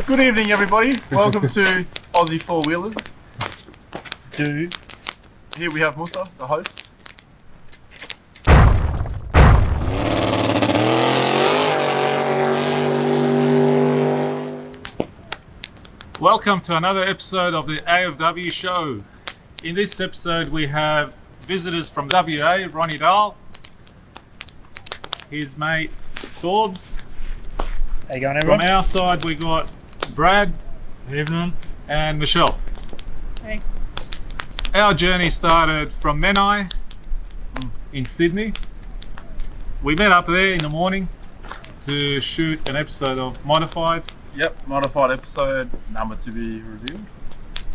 Good evening, everybody. Welcome to Aussie Four Wheelers. Here we have Musa, the host. Welcome to another episode of the AFW show. In this episode we have visitors from WA, Ronny Dahl, his mate Forbes. How you going, everyone? From our side we got Brad, Evening, and Michelle. Hey. Our journey started from Menai in Sydney. We met up there in the morning to shoot an episode of Modified. Yep, modified episode number to be revealed.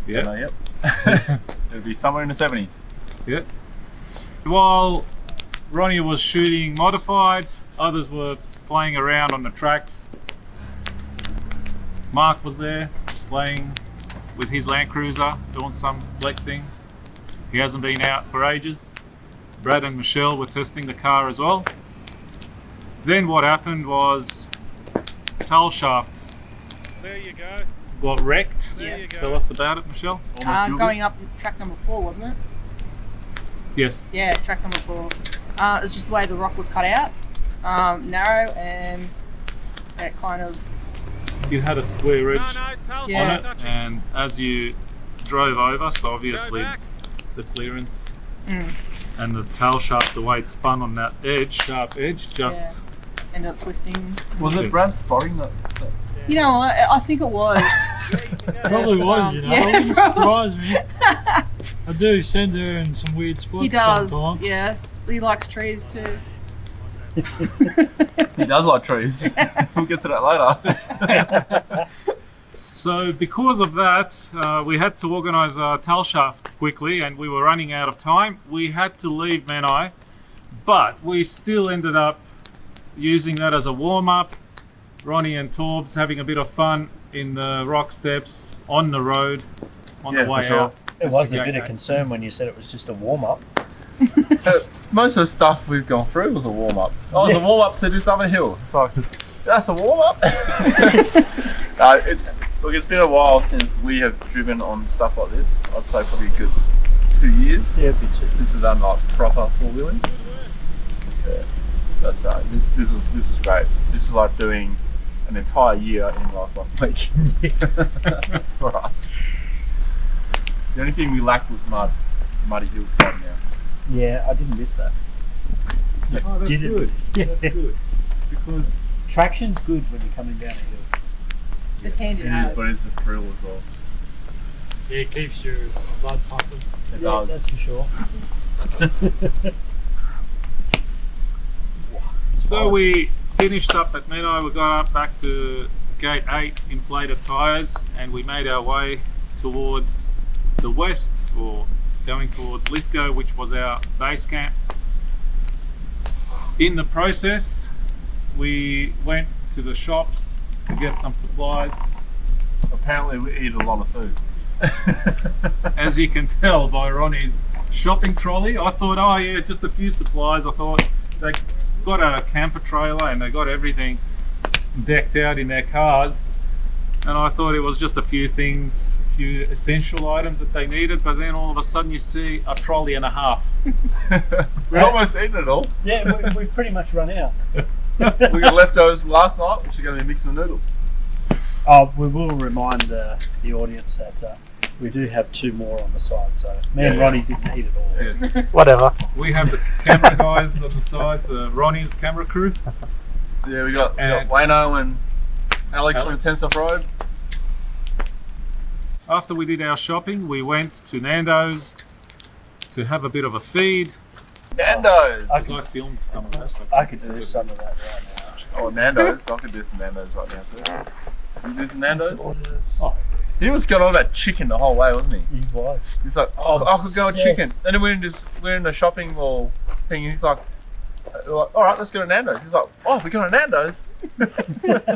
Yeah. Yep. It'll be somewhere in the 70s. Yeah. While Ronnie was shooting Modified, others were playing around on the tracks. Mark was there playing with his Land Cruiser, doing some flexing. He hasn't been out for ages. Brad and Michelle were testing the car as well. Then what happened was tail shaft. There you go. Got wrecked. Yes. Tell us about it, Michelle. Going up track number 4, wasn't it? Yes. Yeah, track number 4. It's just the way the rock was cut out. Narrow and it kind of... You had a square edge on Yeah. it, and as you drove over, so obviously the clearance and the tail shaft, the way it spun on that edge, sharp edge, just... ended up twisting. Was it Brad spotting that? You know what? I think it was. Probably was, you know. Yeah, It wouldn't surprise me. I do send her in some weird spots He does, sometimes. yes. He likes trees too. He does like trees. We'll get to that later. So because of that, we had to organise our tail shaft quickly, and we were running out of time. We had to leave Menai, but we still ended up using that as a warm-up. Ronnie and Torbs having a bit of fun in the rock steps on the road on the way out. It was a bit of concern when you said it was just a warm-up. Most of the stuff we've gone through was a warm-up. Oh, it was a warm-up to this other hill. It's like, that's a warm-up? It's been a while since we have driven on stuff like this. I'd say probably a good 2 years. Yeah, Since we've done like proper four-wheeling. Yeah. That's this was great. This is like doing an entire year in like 1 week for us. The only thing we lacked was mud. Muddy hills right now. yeah, I didn't miss that. Oh, that's Did it? good. Yeah. That's good. Because Traction's good when you're coming down a hill. It's handy It to is, have. but it's a thrill as well. Yeah, it keeps your blood pumping. It does. That's for sure. So we finished up at Menai, we got up back to gate 8, inflated tyres, and we made our way towards the west, or going towards Lithgow, which was our base camp. In the process, we went to the shops to get some supplies. Apparently we eat a lot of food. As you can tell by Ronnie's shopping trolley, I thought, oh yeah, just a few supplies. I thought they got a camper trailer and they got everything decked out in their cars, and I thought it was just a few things, a few essential items that they needed, but then all of a sudden you see a trolley and a half. We almost eaten it all. Yeah, we've pretty much run out. We got leftovers from last night, which are going to be mixing with noodles. Oh, we will remind the audience that we do have 2 more on the side, so me and Ronnie didn't eat it all. Yes. Whatever. We have the camera guys on the sides, Ronnie's camera crew. Yeah, we got Wayno and Alex from 10 Stuff Road. After we did our shopping, we went to Nando's to have a bit of a feed. Nando's! I filmed some of that. I could do some of that right now. Oh, Nando's. I could do some Nando's right now too. You do some Nando's? Oh, He was going on about chicken the whole way, wasn't he? he was. He's like, oh, I could go with Obsessed. chicken. And then we're in the shopping mall thing, and he's like, all right, let's go to Nando's. He's like, oh, we're going to Nando's?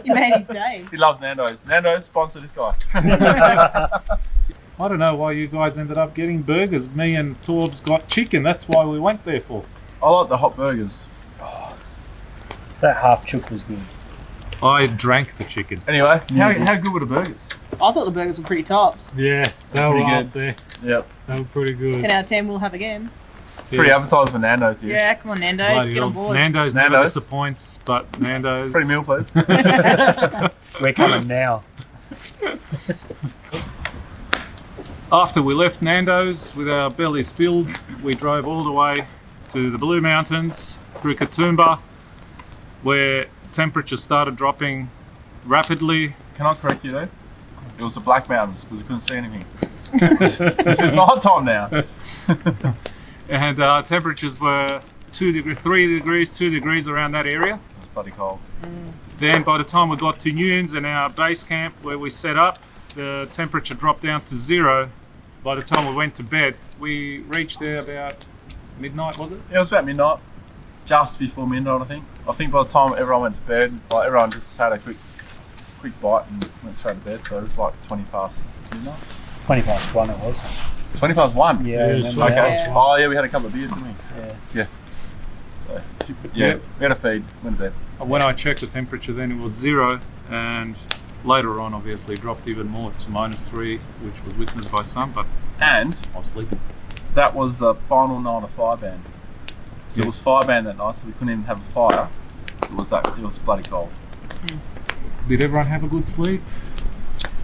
You made his day. He loves Nando's. Nando's, sponsor this guy. I don't know why you guys ended up getting burgers. Me and Torbs got chicken. That's why we went there for. I like the hot burgers. That half chook was good. I drank the chicken. Anyway, how good were the burgers? I thought the burgers were pretty tops. Yeah, they were Pretty up there. Yep. They were pretty good. 10 out of 10 we'll have again. Pretty advertised for Nando's here. Yeah, come on Nando's, Bloody get on hell. board. Nando's never Nando's. disappoints, but Nando's. Free meal, please. We're coming now. After we left Nando's with our bellies filled, we drove all the way to the Blue Mountains through Katoomba, where temperatures started dropping rapidly. Can I correct you though? It was the Black Mountains because we couldn't see anything. This is night time now. And temperatures were 2 degrees, 3 degrees, 2 degrees around that area. It was bloody cold. Then by the time we got to Nunes and our base camp where we set up, the temperature dropped down to 0. By the time we went to bed, we reached there about midnight, was it? Yeah, it was about midnight. Just before midnight, I think. I think by the time everyone went to bed, like everyone just had a quick bite and went straight to bed. So it was like 20 past midnight. 20 past 1 it was. 20 past 1? Yeah, Yeah, I it's remember like- that. Yeah. Oh yeah, we had a couple of beers, didn't we? Yeah. So yeah, we had a feed, went to bed. When I checked the temperature then it was 0, and later on obviously dropped even more to -3, which was witnessed by some, but And I was sleeping. that was the final night of fire ban. So Yeah. it was fire ban that night, so we couldn't even have a fire. It was bloody cold. Did everyone have a good sleep?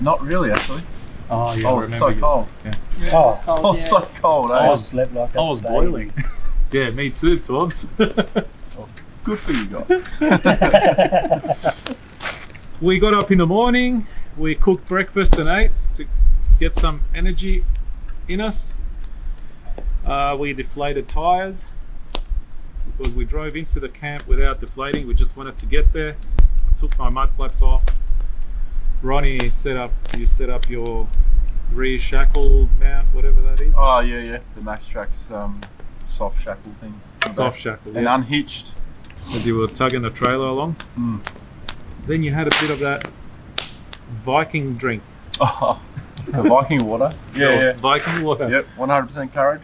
Not really, actually. Oh yeah, I was so cold. Yeah. Yeah, it Oh, was cold, I was yeah. so cold, eh? I slept like a I was baby. boiling. Yeah, me too, Tobbs. Good for you guys. We got up in the morning, we cooked breakfast and ate to get some energy in us. We deflated tyres because we drove into the camp without deflating. We just wanted to get there. I took my mud flaps off. Ronnie you set up your rear shackle mount, whatever that is. Oh yeah, the Max Trax soft shackle thing. Soft shackle, And yeah, unhitched. as you were tugging the trailer along. Mm. Then you had a bit of that Viking drink. Oh, the Viking water. Yeah. Viking water. Yep, 100% courage.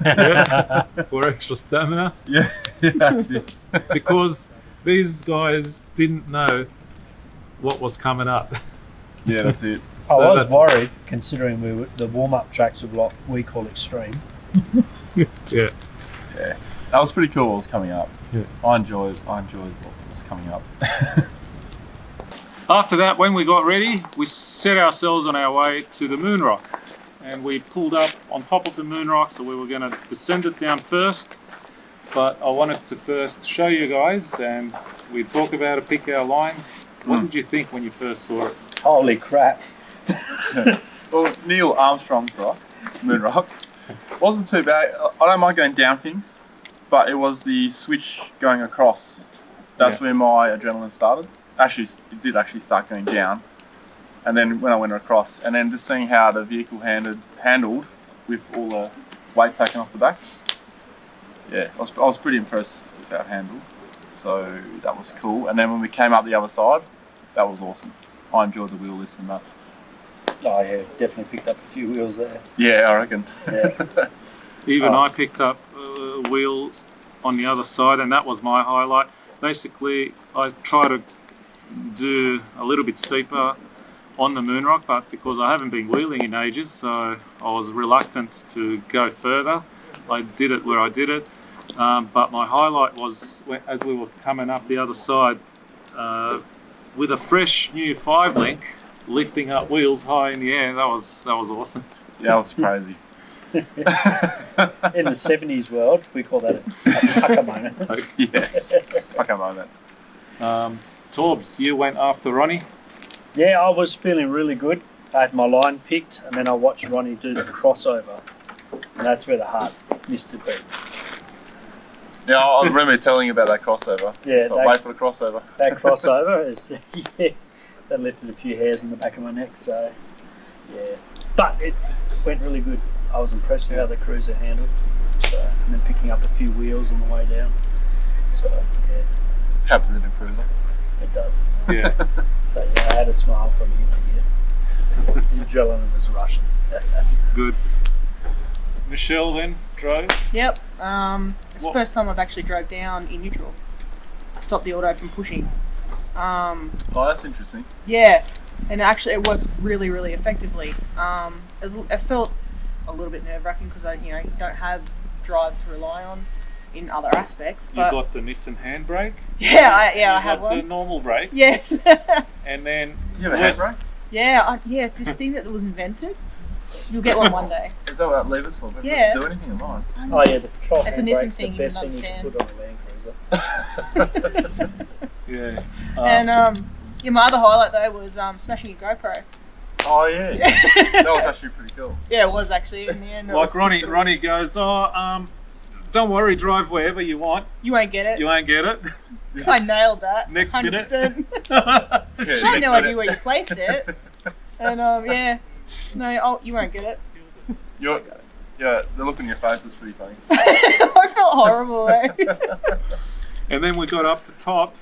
Yeah, for extra stamina. Yeah, that's it. Because these guys didn't know what was coming up. Yeah, that's it. I was that's- worried, considering the warm-up tracks of what we call extreme. Yeah. Yeah, that was pretty cool. What was coming up. Yeah. I enjoyed what was coming up. After that, when we got ready, we set ourselves on our way to the moon rock, and we pulled up on top of the moon rock. So we were going to descend it down first, but I wanted to first show you guys, and we talk about it, pick our lines. What did you think when you first saw it? Holy crap. Well, Neil Armstrong's rock, moon rock, wasn't too bad. I don't mind going down things, but it was the switch going across. That's Yeah. where my adrenaline started. Actually, it did actually start going down, and then when I went across, and then just seeing how the vehicle handled with all the weight taken off the back. Yeah, I was pretty impressed with how it handled. So that was cool. And then when we came up the other side, that was awesome. I enjoyed the wheel lifts and that. Oh yeah, definitely picked up a few wheels there. Yeah, I reckon. Yeah. Even Oh. I picked up wheels on the other side, and that was my highlight. Basically, I try to do a little bit steeper on the moon rock, but because I haven't been wheeling in ages, so I was reluctant to go further. I did it where I did it, but my highlight was as we were coming up the other side with a fresh new 5-link, lifting up wheels high in the air. That was awesome. Yeah, it was crazy. In the 70s world, we call that a pucker moment. Yes. Fuck a moment. Torbs, you went after Ronnie. Yeah, I was feeling really good. I had my line picked, and then I watched Ronnie do the crossover. And that's where the heart missed a beat. Yeah, I remember telling you about that crossover. Yeah, So that- wait for the crossover. That crossover is, yeah, that lifted a few hairs in the back of my neck, so, yeah. But it went really good. I was impressed with how the cruiser handled. So, and then picking up a few wheels on the way down. So, yeah, Happens in a cruiser. it does. Yeah. So, yeah, I had a smile from you. Yeah. The adrenaline was rushing. Good. Michelle then drove. Yep. It's the What- first time I've actually drove down in neutral. Stop the auto from pushing. Oh, that's interesting. Yeah, and actually it works really, really effectively. It felt a little bit nerve-wracking because you don't have drive to rely on in other aspects. You But got the Nissan handbrake. yeah, I have got the one. normal brake. Yes. And then You have a handbrake? Yeah, it's this thing that was invented. You'll get one day. Is that what levers for? But Yeah. It doesn't do anything in mine. Oh yeah, the control It's a handbrake's Nissan thing, the you best can thing you can understand. put on a Land Cruiser. Yeah. And my other highlight though was smashing a GoPro. Oh yeah. That was actually pretty cool. Yeah, it was actually in the end. It Like was- Ronnie goes, don't worry, drive wherever you want. You won't get it. You won't get it. I nailed that. Next minute. 100%. Yeah, I had no idea where you placed it. And you won't get it. Yeah, the look on your face is pretty funny. I felt horrible. And then we got up to top,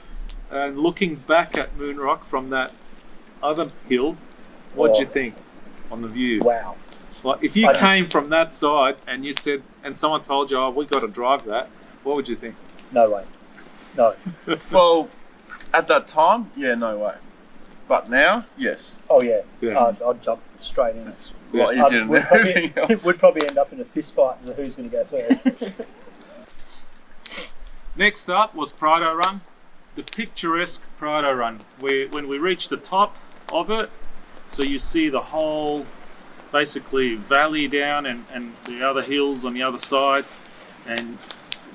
and looking back at Moonrock from that other hill, what'd you think on the view? Wow. Like, if you I- came from that side and you said, and someone told you, "Oh, we got to drive that," what would you think? No way. No. Well, at that time, yeah, no way. But now, yes. Oh yeah. Yeah. I'd jump straight in. It's a lot easier than everything else. We'd probably end up in a fist fight as to who's going to go first. Next up was Prado Run, the picturesque Prado Run. When we reached the top of it, so you see the whole basically valley down and the other hills on the other side, and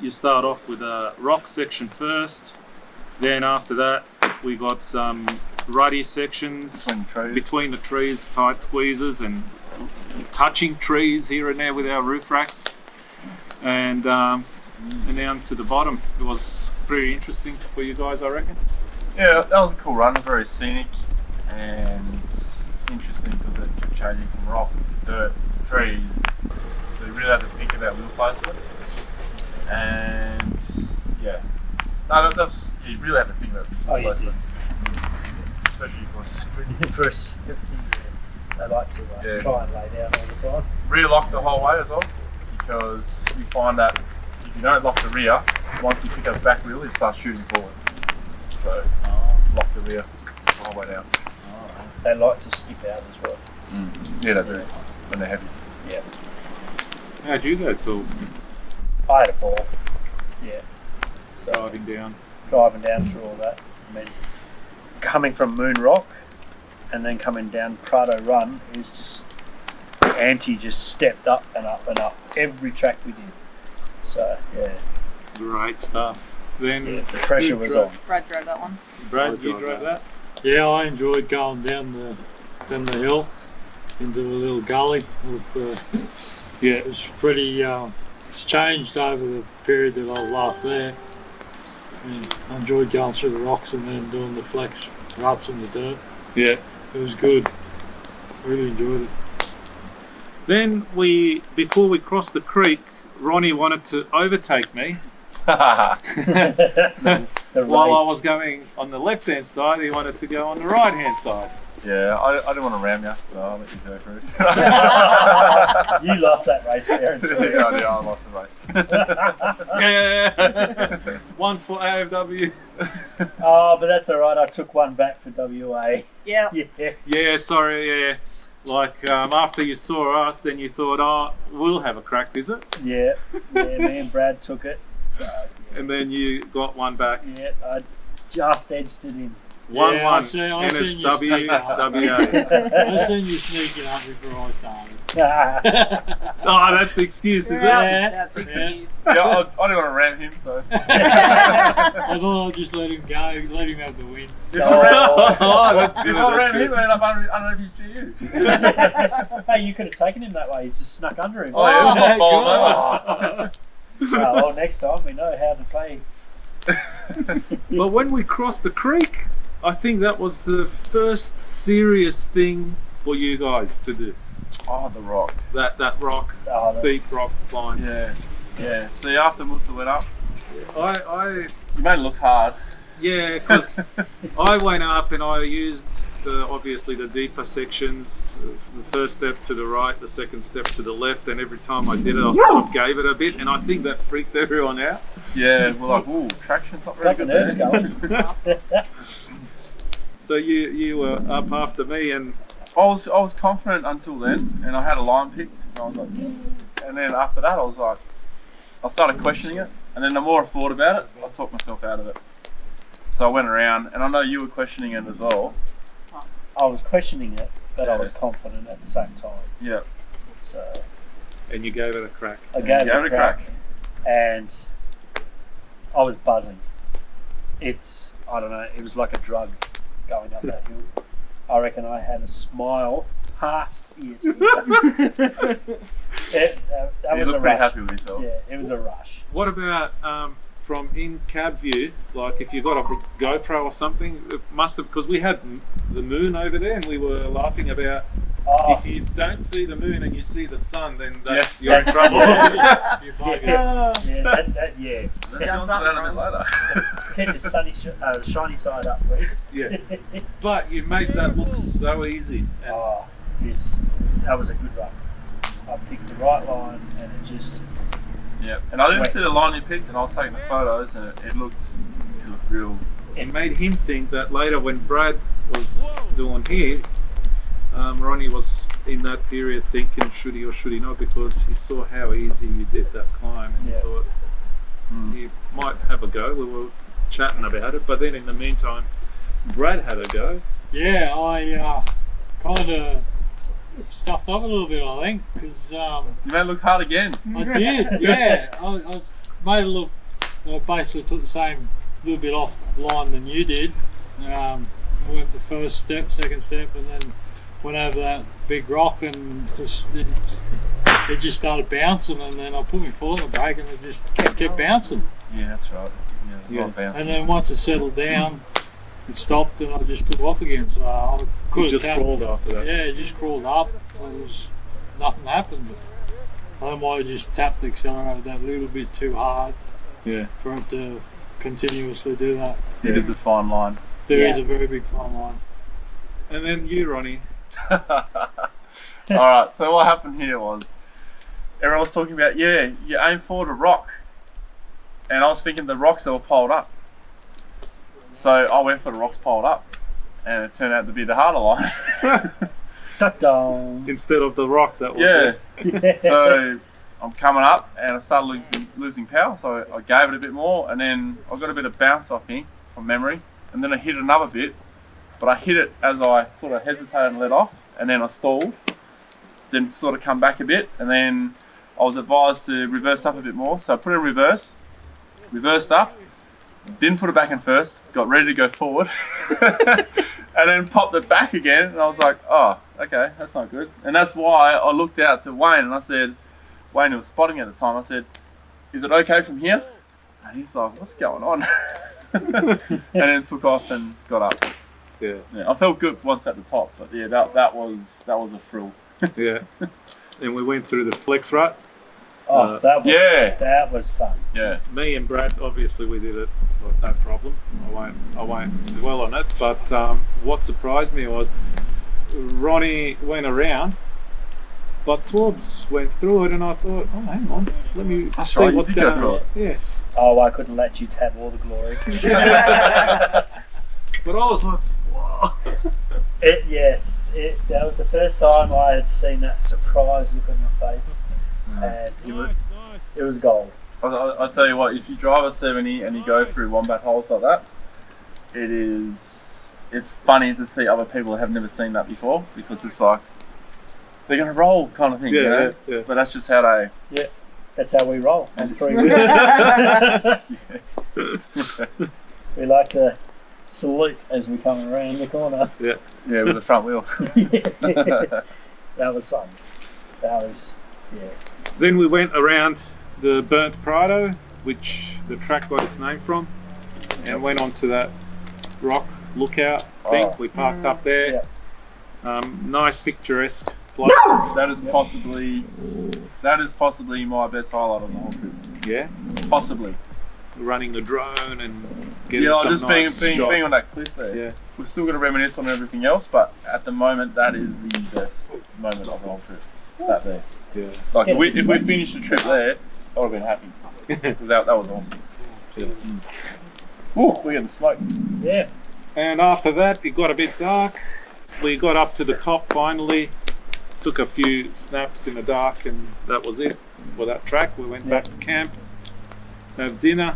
you start off with a rock section first. Then after that, we got some ruddy sections between the trees, tight squeezes and touching trees here and there with our roof racks, and down to the bottom. It was pretty interesting for you guys, I reckon. Yeah, that was a cool run, very scenic and interesting because it kept changing from rock, dirt, trees. So you really had to think about wheel placement. And yeah, no, that's you really have to think about Oh, wheel you placement. Especially because For a safety, they like to Yeah. try and lay down all the time. rear lock the whole way as well, because you find that if you don't lock the rear, once you pick up the back wheel, it starts shooting forward. So lock the rear the whole way down. They like to skip out as well. Yeah, they do when they're heavy. Yeah. How'd you go, Tools? I had a ball. Yeah. So Driving down. driving down through all that. I mean, coming from Moon Rock and then coming down Prado Run is just ante just stepped up and up and up every track we did. So yeah, Great stuff. Then the pressure was on. Brad drove that one. Brad, you drove that? Yeah, I enjoyed going down the hill into the little gully. It was pretty. It's changed over the period that I was last there. And I enjoyed going through the rocks and then doing the flex ruts in the dirt. Yeah. It was good. Really enjoyed it. Then before we crossed the creek, Ronnie wanted to overtake me. The While I race. was going on the left-hand side, he wanted to go on the right-hand side. Yeah, I didn't want to ram you, so I'll let you go through. You lost that race, Aaron. Yeah, I lost the race. Yeah. One for AFW. Oh, but that's all right. I took one back for WA. Yeah. Yeah. Yeah, sorry, yeah. Like, after you saw us, then you thought, oh, we'll have a crack, is it? Yeah. Me and Brad took it. So And then you got one back. yeah, I just edged it in. 1-1. Yeah, I seen and you it's sneak up. WA. I seen you sneaking up before I started. Oh, that's the excuse, is it? Yeah. That's an Yeah. excuse. Yeah, I didn't want to ram him, so. I thought I'd just let him go, let him have the win. Oh, that's good. If I ram That's him, good. I end up underneath his GU. Hey, you could have taken him that way. You just snuck under him. Oh, yeah, Oh, oh, Well, next time we know how to play. But when we crossed the creek, I think that was the first serious thing for you guys to do. Oh, the rock. That rock, Oh, steep rock climb. Yeah, yeah. See, after Musa went up, I you made it look hard. yeah, because I went up and I used obviously the deeper sections, the first step to the right, the second step to the left, and every time I did it, I sort of gave it a bit, and I think that freaked everyone out. Yeah, we're like, ooh, traction's not very Got the good nerves there. going. So you were up after me, and I was confident until then, and I had a line picked, and I was like, and then after that I started questioning it, and then the more I thought about it, I talked myself out of it. So I went around, and I know you were questioning it as well. I was questioning it, but I was confident at the same time. Yeah. So you gave it a crack. I gave it a crack, and I was buzzing. I don't know, it was like a drug going up that hill. I reckon I had a smile past ear to ear. That You was look a pretty rush. happy with yourself. Yeah, it was a rush. What about from in cab view? Like if you got a GoPro or something, it must have, because we had the moon over there, and we were laughing about if you don't see the moon and you see the sun, then you're in trouble. You bugger. Yeah. Let's go on to that a bit later. Keep the shiny side up, please. Yeah. But you made that look so easy. And That was a good run. I picked the right line, and it just. Yeah, and I didn't see the line you picked, and I was taking the photos, and it looked real. it made him think that later when Brad was doing his, Ronnie was in that period thinking should he or should he not, because he saw how easy you did that climb, and he thought he might have a go. We were chatting about it, but then in the meantime Brad had a go. Yeah, I kind of stuffed up a little bit, I think, because You made it look hard again. I did, yeah. I made it look, I basically took the same little bit off line than you did. I went the first step, second step, and then went over that big rock, and it just started bouncing, and then I put my foot on the brake, and it just kept bouncing. Yeah, that's right. Yeah, a lot of bouncing. And then once it settled down, it stopped, and I just took off again. So I could Just crawled after that. Yeah, it just crawled up. Nothing happened. But I might have just tapped the accelerator that little bit too hard. Yeah. For it to continuously do that. It is a fine line. There is a very big fine line. And then you, Ronnie. Alright, so what happened here was everyone was talking about, you aim for the rock. And I was thinking the rocks that were piled up. So I went for the rocks piled up, and it turned out to be the harder line. Ta-da. Instead of the rock that was Yeah. So I'm coming up, and I started losing power, so I gave it a bit more, and then I got a bit of bounce off me from memory, and then I hit another bit, but I hit it as I sort of hesitated and let off, and then I stalled, then sort of come back a bit, and then I was advised to reverse up a bit more, so I put it in reverse, reversed up, didn't put it back in first, got ready to go forward, and then popped it back again, and I was like, oh, okay, that's not good. And that's why I looked out to Wayne, and I said, Wayne, who was spotting at the time, I said, is it okay from here? And he's like, what's going on? And then took off and got up. Yeah. I felt good once at the top, but yeah, that was a thrill. Yeah. Then we went through the flex rut. That was fun. Yeah. Me and Brad, obviously we did it, so no problem. I won't dwell on it. But what surprised me was Ronnie went around, but Torbs went through it, and I thought, oh, hang on, let me see right, what's you did go going through on. it. Yes. Oh, I couldn't let you have all the glory. But I was like, whoa. That was the first time I had seen that surprise look on your face, and it was gold. I'll tell you what, if you drive a 70 and you go through wombat holes like that, it's funny to see other people who have never seen that before, because it's like they're gonna roll kind of thing, you know? Yeah. But that's just how they. Yeah, that's how we roll on And 3 wheels. We like to salute as we come around the corner. Yeah, with the front wheel. That was fun. Then we went around the burnt Prado, which the track got its name from, and went on to that rock lookout thing. We parked up there. Nice picturesque place. That is possibly my best highlight on the whole trip. Yeah, Possibly. running the drone and getting some just nice being shots. on that cliff there. Yeah. We're still going to reminisce on everything else, but at the moment, that is the best moment of the whole trip. That there. Yeah. Like if we finished the trip there, I would have been happy, because that was awesome. Yeah. Ooh, we're getting smoked. Yeah. And after that, it got a bit dark. We got up to the top finally, took a few snaps in the dark, and that was it for that track. We went back to camp, have dinner.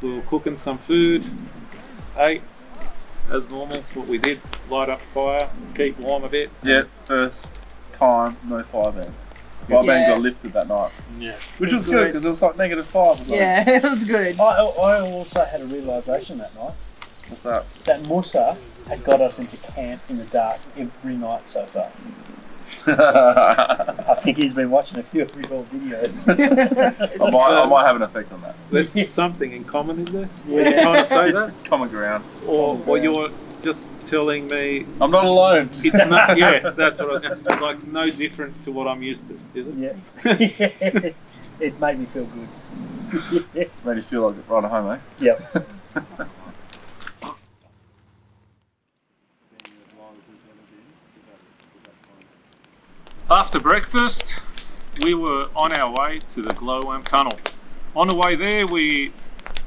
We were cooking some food, ate as normal. What we did, light up fire, keep warm a bit. Yeah, first time, no fire ban. Fire ban got lifted that night. Yeah. Which was good because it was like -5. Yeah, it was good. I also had a realisation that night. What's that? That Musa had got us into camp in the dark every night so far. I think he's been watching a few of your videos. I might have an effect on that. There's something in common, is there? Yeah. Are you trying to say that? Common ground. Or you're just telling me I'm not alone. it's not, yeah, that's what I was going to, like, no different to what I'm used to, is it? Yeah. It made me feel good. Made you feel like right at home, eh? Yep. After breakfast, we were on our way to the Glowworm Tunnel. On the way there, we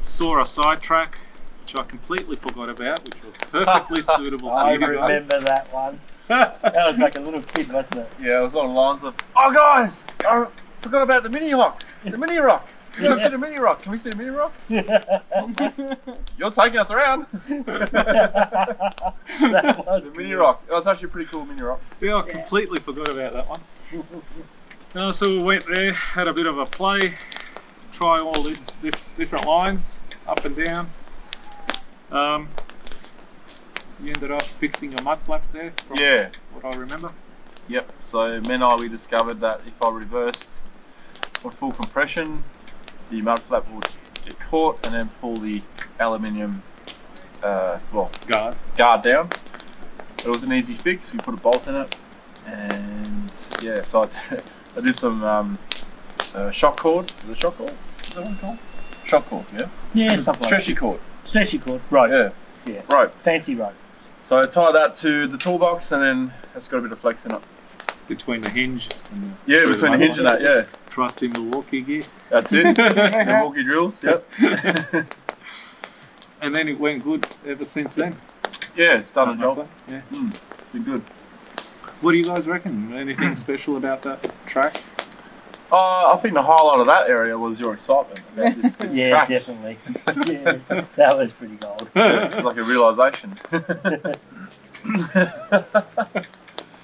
saw a sidetrack, which I completely forgot about, which was perfectly suitable for I you guys. remember that one. That was like a little kid, wasn't it? Yeah, it was on lines of, oh guys, I forgot about the mini rock. The mini rock. You gotta see the mini rock. Can we see the mini rock? You're taking us around. That was The mini rock. It was actually a pretty cool mini rock. Yeah, I completely forgot about that one. So we went there, had a bit of a play, try all the different lines, up and down. You ended up fixing your mud flaps there, from what I remember. Yep, so Menai, we discovered that if I reversed on full compression, the mud flap would get caught and then pull the aluminium guard down. It was an easy fix. We put a bolt in it, and yeah, so I did some shock cord. Is it shock cord? Is that what it's called? Shock cord, yeah. Yeah, something like Stretchy cord. Stretchy cord. Right. Yeah. Yeah. Rope. Fancy rope. So I tie that to the toolbox, and then it's got a bit of flex in it. Between the hinge and the... Yeah, between the hinge and that. Yeah. Trusty Milwaukee gear. That's it. Milwaukee drills. Yep. And then it went good ever since then. Yeah, it's done a job. Yeah. Been good. What do you guys reckon? Anything special about that track? I think the highlight of that area was your excitement about this Yeah, track. definitely. Yeah, that was pretty gold. It was like a realisation.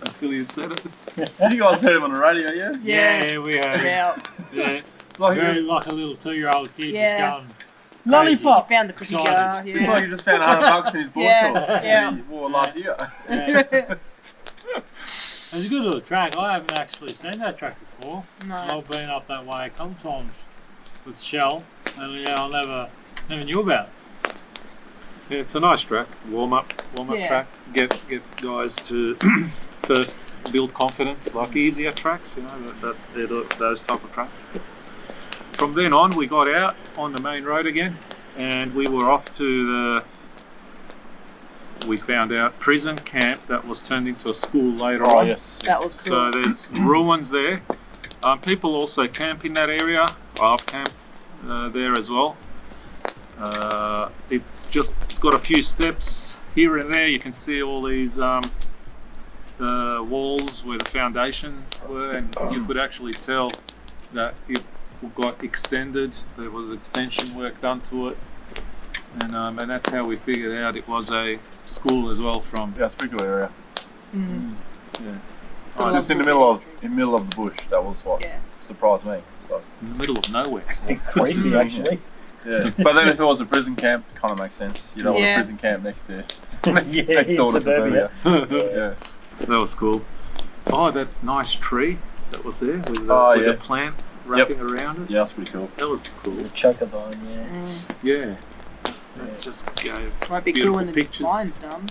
Until you said it. You guys heard him on the radio, yeah? Yeah, we heard it. Yeah. Yeah. It's like, Very like a little 2-year-old kid Yeah. just going. Lollipop. Found the cookie jar. Excited. it's like Yeah. he just found $100 in his board Yeah, shorts yeah. that he wore last year. Yeah. It's a good little track. I haven't actually seen that track before. No. I've been up that way a couple times with Shell, and yeah, I never knew about it. Yeah, it's a nice track. Warm up Yeah. track. Get guys to first build confidence, like easier tracks, you know, those type of tracks. From then on, we got out on the main road again, and we were off to we found out prison camp that was turned into a school later on. Yes. That was cool. So there's ruins there. People also camp in that area. I've camped there as well. It's got a few steps here and there. You can see all these walls where the foundations were, and you could actually tell that it got extended. There was extension work done to it, and that's how we figured out it was a school as well. From Yeah, sprinkle area. yeah, Just in the middle of the bush. That was what surprised me. So in the middle of nowhere. Crazy, actually. yeah, but then if it was a prison camp, it kind of makes sense. You don't want a Yeah. prison camp next to Yeah, next door in to suburbia. suburbia. Yeah. That was cool. Oh, that nice tree that was there with the plant wrapping around it. Yeah, that's pretty cool. That was cool. The chocobone, yeah. Yeah. That just gave Might be beautiful cool when the pictures. line's done.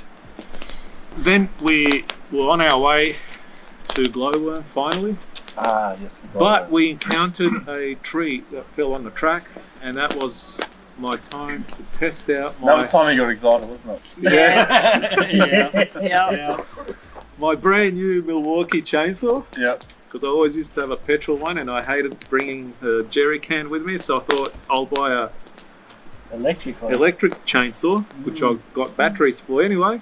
Then we were on our way to Glowworm finally, Ah, yes. the but guy. we encountered a tree that fell on the track, and that was my time to test out Another time you got excited, wasn't it? Yes. Yeah. Yeah. my brand new Milwaukee chainsaw. Yeah. Because I always used to have a petrol one, and I hated bringing a jerry can with me, so I thought I'll buy Electric one. electric chainsaw, which I've got batteries for anyway.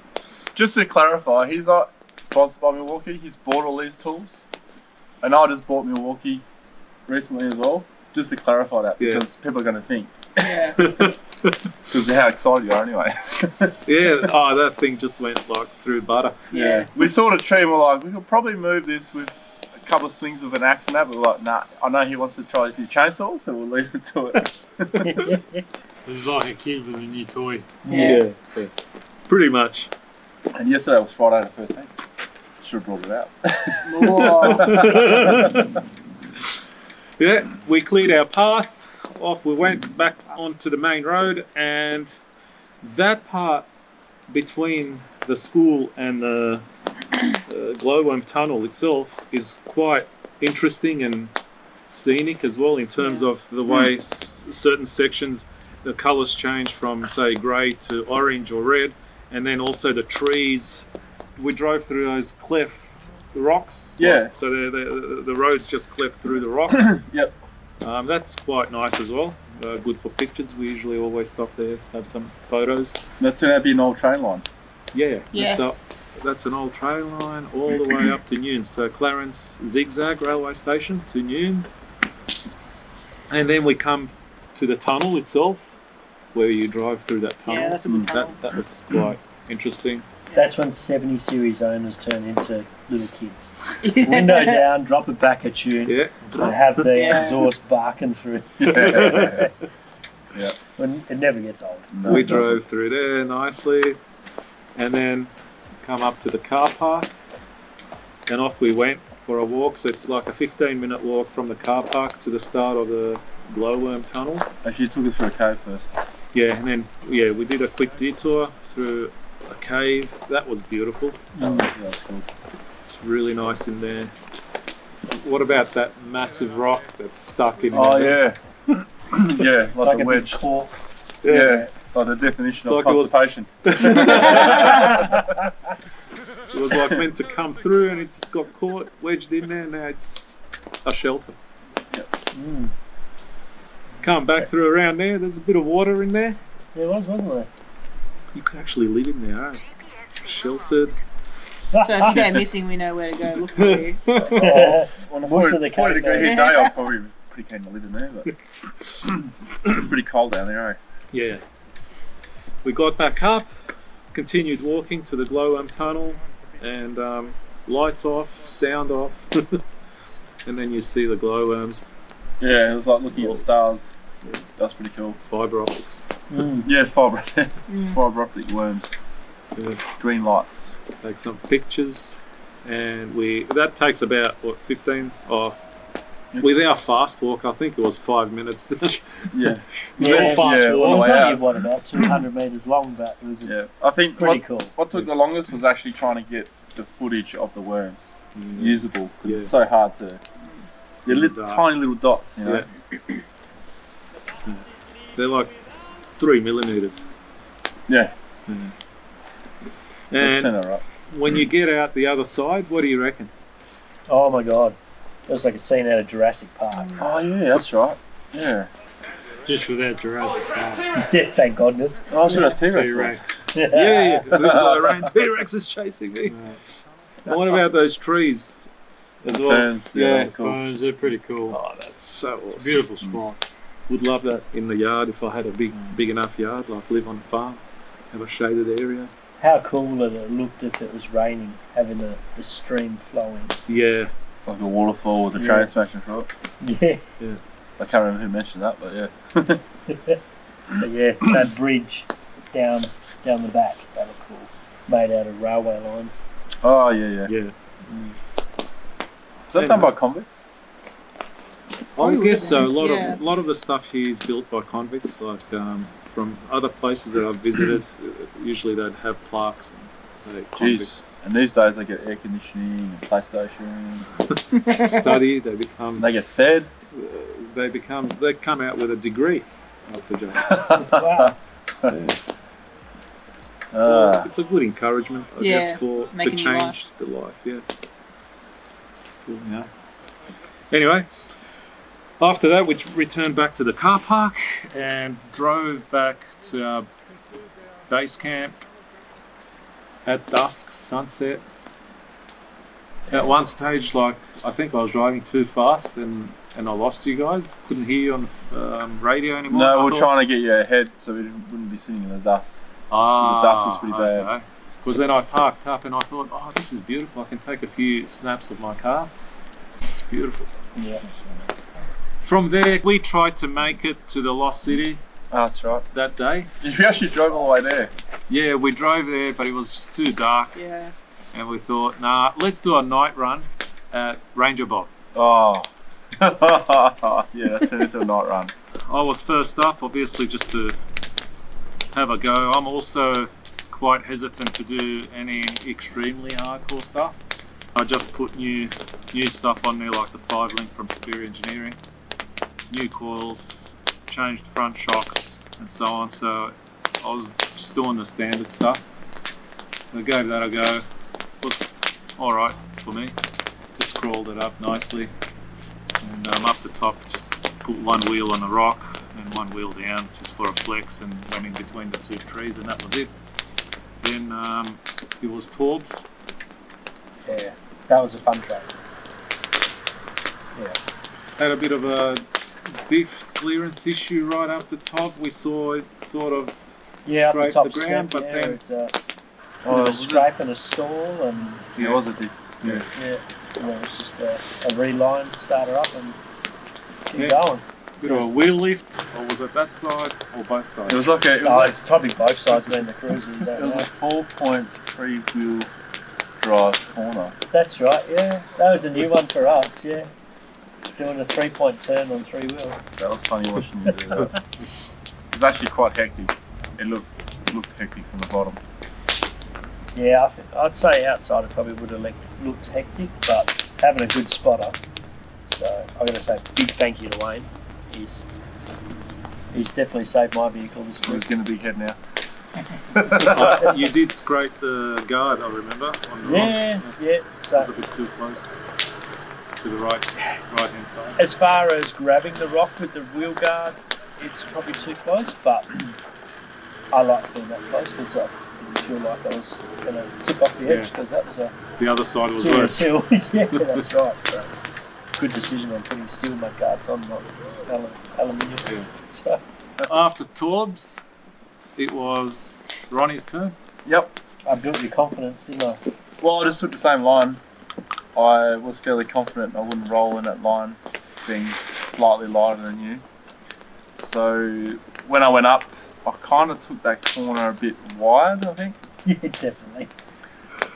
Just to clarify, he's not sponsored by Milwaukee. He's bought all these tools, and I just bought Milwaukee recently as well. Just to clarify that, Yeah. because people are going to think, Yeah. because of how excited you are anyway. Yeah, oh, that thing just went like through butter. Yeah. We saw the tree and we're like, we could probably move this with a couple of swings with an axe and that, but we're like, nah, I know he wants to try a few chainsaws, so we'll leave it to it. It's like a kid with a new toy. Yeah. Yeah, pretty much. And yesterday was Friday the 13th. Should have brought it out. Whoa. Yeah, we cleared our path. Off we went back onto the main road, and that part between the school and the Glowworm Tunnel itself is quite interesting and scenic as well, in terms of the way certain sections, the colours change from, say, grey to orange or red, and then also the trees. We drove through those cleft rocks. Yeah. So the road's just cleft through the rocks. Yep. That's quite nice as well. Good for pictures. We usually always stop there, have some photos. That turned out to be an old train line. Yeah. Yes. So that's an old train line all the way up to Nunes. So Clarence Zigzag Railway Station to Nunes. And then we come to the tunnel itself, where you drive through that tunnel. Yeah, that's a good tunnel. That was quite interesting. That's when 70 series owners turn into little kids. Window down, drop it back a tune, Yeah. and have the Yeah. exhaust barking through. Yeah. When it never gets old. No, We it doesn't. drove through there nicely, and then come up to the car park, and off we went for a walk. So it's like a 15-minute walk from the car park to the start of the Glowworm Tunnel. Actually, you took us through a cave first. Yeah, and then we did a quick detour through a cave. That was beautiful. That's cool. It's really nice in there. What about that massive rock that's stuck in Oh, there? yeah. Yeah, like Like a a big wedge. cork. Yeah, like the definition It's of like it was- constipation. It was like meant to come through, and it just got caught, wedged in there. Now it's a shelter. Mm. Come back through around there. There's a bit of water in there. There was, wasn't there? You could actually live in there, eh? Sheltered. So if you go missing, we know where to go look for you. On a Most 40, of the 40 degree cave heat day, I'd probably be pretty keen to live in there, but it's pretty cold down there, eh? Yeah. We got back up, continued walking to the Glowworm Tunnel, and lights off, sound off, and then you see the glowworms, Yeah, it was like looking at the stars. That's pretty cool. fibre optics. Mm. Yeah, fibre optic worms. Yeah. Green lights. Take some pictures, and that takes about what 15. With our fast walk, I think it was 5 minutes. Yeah. Yeah, on fast the walk. It way was only out. what, about 200 metres long, but it was Yeah. I think pretty what, cool. what took the longest was actually trying to get the footage of the worms usable. 'Cause Yeah. it's so hard to. They're Dark. tiny little dots, you know. Yeah. They're like 3 millimeters. Yeah. And Turn that right. when you get out the other side, what do you reckon? Oh my god. It was like a scene out of Jurassic Park. Oh yeah, that's right. Yeah. Just without Jurassic Park. Yeah, thank goodness. I was going to T-Rex. T-Rex. Yeah, this guy ran T-Rex is chasing me. And what about those trees as well? Ferns, yeah, Yeah. cool. Phones, they're pretty cool. Oh, that's so awesome. Beautiful spot. Would love that in the yard if I had a big enough yard, like live on a farm, have a shaded area. How cool would it have looked if it was raining, having the stream flowing. Yeah, Like a waterfall with a Yeah. train smashing through it. Yeah, I can't remember who mentioned that, but yeah. but yeah, that bridge down the back, that looked cool. Made out of railway lines. Oh yeah. yeah. Is that done by convicts? I guess so. A Yeah. lot of the stuff here is built by convicts, like from other places that I've visited. Usually they'd have plaques and say convicts. Jeez. And these days they get air conditioning and PlayStation. Study. They become. They get fed. They come out with a degree after jail. Wow. Yeah. It's a good encouragement, I Yeah, guess, to making your change the life. Yeah. Cool, yeah. Anyway, After that, we returned back to the car park and drove back to our base camp at dusk, sunset. At one stage, like, I think I was driving too fast and I lost you guys. Couldn't hear you on radio anymore. No, we're trying to get you ahead so we wouldn't be sitting in the dust. Ah, the dust is pretty bad. Because then I parked up and I thought, oh, this is beautiful. I can take a few snaps of my car. It's beautiful. Yeah. From there, we tried to make it to the Lost City That's right. that day. You actually drove all the way there. Yeah, we drove there, but it was just too dark. Yeah. And we thought, nah, let's do a night run at Ranger Bob. Oh. Yeah, that turned into a night run. I was first up, obviously, just to have a go. I'm also quite hesitant to do any extremely hardcore stuff. I just put new stuff on there, like the 5-link from Superior Engineering, new coils, changed front shocks, and so on. So I was just doing the standard stuff. So I gave that a go. It was alright for me. Just crawled it up nicely. And up the top, just put one wheel on a rock and one wheel down just for a flex and running between the two trees, and that was it. Then it was Torbs. Yeah, that was a fun track. Yeah. Had a bit of a diff clearance issue right up the top. We saw it sort of scrape top the ground, step, but yeah, then it was a scrape and a stall, and Yeah, it was a dip. Yeah. and it was just a reline, start her up and keep going. bit of a wheel lift, or was it that side or both sides? It was like a, It's probably both sides being the cruiser. You don't it was know. a 4 points 3-wheel drive corner. That's right, yeah. That was a new one for us, yeah. Doing a 3-point turn on 3-wheel. That was funny watching you do that. It was actually quite hectic. It looked hectic from the bottom. Yeah, I'd say outside it probably would have looked hectic, but having a good spotter. So I'm going to say big thank you to Wayne. He's definitely saved my vehicle this Who's week. going to be head now? You did scrape the guard, I remember, on the rock. Yeah. It So was a bit too close to the right hand side. as far as grabbing the rock with the wheel guard, it's probably too close, but I like being that close because I didn't feel like I was going to tip off the edge because that was a The other side was serious worse. hill. Yeah, that's right. So good decision on putting steel mud guards on, not aluminium. Yeah. So, After Torbs, it was Ronnie's turn. Yep. I built your confidence, didn't I? Well, I just took the same line. I was fairly confident I wouldn't roll in that line, being slightly lighter than you. So when I went up, I kind of took that corner a bit wide, I think. Yeah, definitely.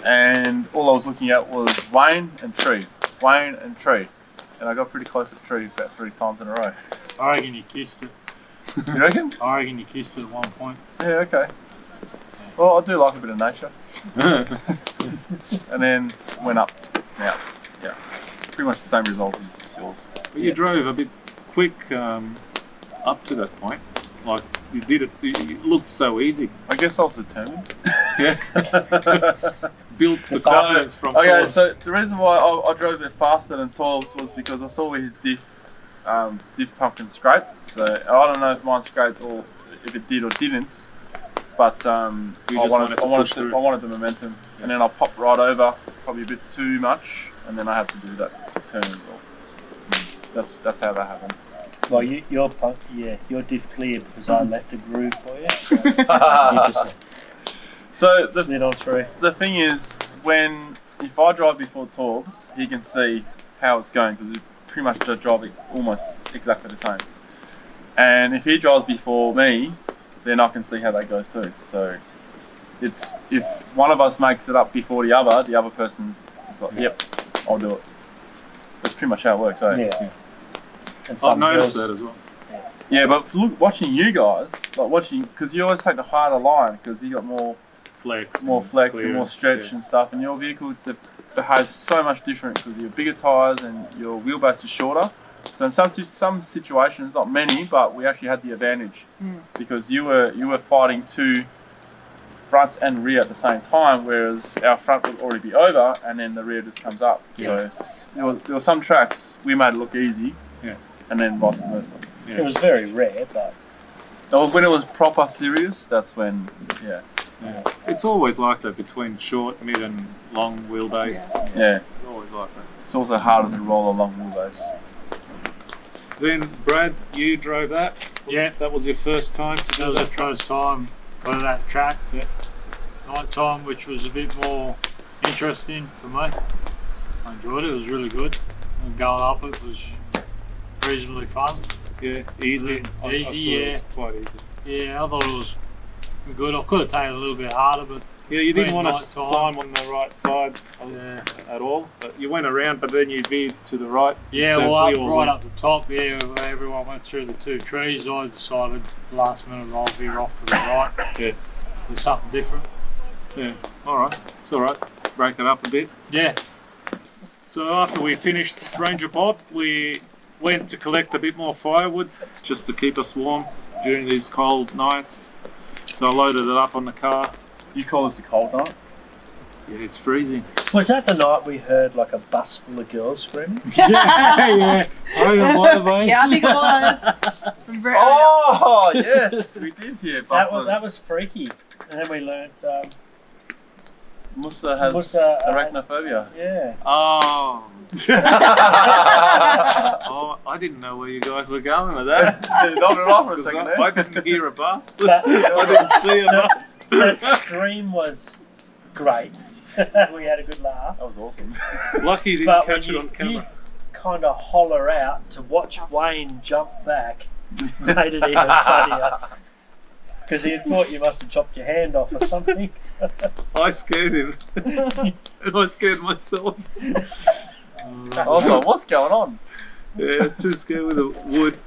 And all I was looking at was Wayne and tree, Wayne and tree. And I got pretty close to the tree about 3 times in a row. I reckon you kissed it. You reckon? I reckon you kissed it at one point. Yeah, okay. Well, I do like a bit of nature. And then went up and out. Yeah. Pretty much the same result as yours. But you drove a bit quick up to that point. Like, you did it, it looked so easy. I guess I was determined. Yeah. Built the confidence from Okay, Torbs. so the reason why I drove a bit faster than Torbs was because I saw where his diff pumpkin scraped. So I don't know if mine scraped or if it did or didn't. But I wanted the momentum, and then I popped right over, probably a bit too much, and then I had to do that turn as well. That's how that happened. Well, your diff cleared because I left a groove for you. So you just So slid on through. the thing is, if I drive before Torbs, he can see how it's going because we pretty much drive it almost exactly the same. And if he drives before me, then I can see how that goes too. So it's if one of us makes it up before the other person is like, yep, I'll do it. That's pretty much how it works, eh? Yeah. And I've some noticed girls- that as well. Yeah, but look, watching you guys, because you always take the harder line because you got more Flex. and more clearance, stretch yeah. and stuff, and your vehicle behaves so much different because you have bigger tyres and your wheelbase is shorter. So in some situations, not many, but we actually had the advantage because you were fighting two front and rear at the same time, whereas our front would already be over and then the rear just comes up. Yeah. So there were some tracks we made it look easy, Yeah. and then vice versa. It was very rare, but When it was proper serious, that's when, yeah. It's always like that between short, mid, and long wheelbase. Yeah. It's always like that. It's also harder to roll a long wheelbase. Then, Brad, you drove that? Yeah. That was your first time to That do was the that? first time on that track. Night time, which was a bit more interesting for me. I enjoyed it. It was really good. And going up it was reasonably fun. Yeah, easy. I Easy, saw it yeah. was quite easy. Yeah, I thought it was good. I could have taken it a little bit harder, but Yeah, you didn't Very want to nice time. climb on the right side yeah. at all. But you went around, but then you veered to the right. Yeah, instead well, we up, all right went. up the top, yeah, where everyone went through the two trees, I decided last minute I'll veer off to the right. Yeah. There's something different. Yeah, alright. It's alright. Break it up a bit. Yeah. So after we finished Ranger Pop, we went to collect a bit more firewood just to keep us warm during these cold nights. So I loaded it up on the car. You call this a cold night? Yeah, it's freezing. was that the night we heard like a bus full of girls screaming? yeah. I don't know why they. Yeah, I think it was. From very Oh, yes, we did hear Buffalo. That was freaky. And then we learnt, Musa has Musa, arachnophobia. yeah. Oh. Oh, I didn't know where you guys were going with that. Knocked it off for a 'Cause second I there. didn't hear a bus. That, I didn't see a bus. that scream was great. We had a good laugh. That was awesome. Lucky you didn't But catch when it on camera. kind of holler out to watch Wayne jump back made it even funnier. Because he had thought you must have chopped your hand off or something. I scared him. And I scared myself. Also, what's going on? Yeah, too scared with the wood.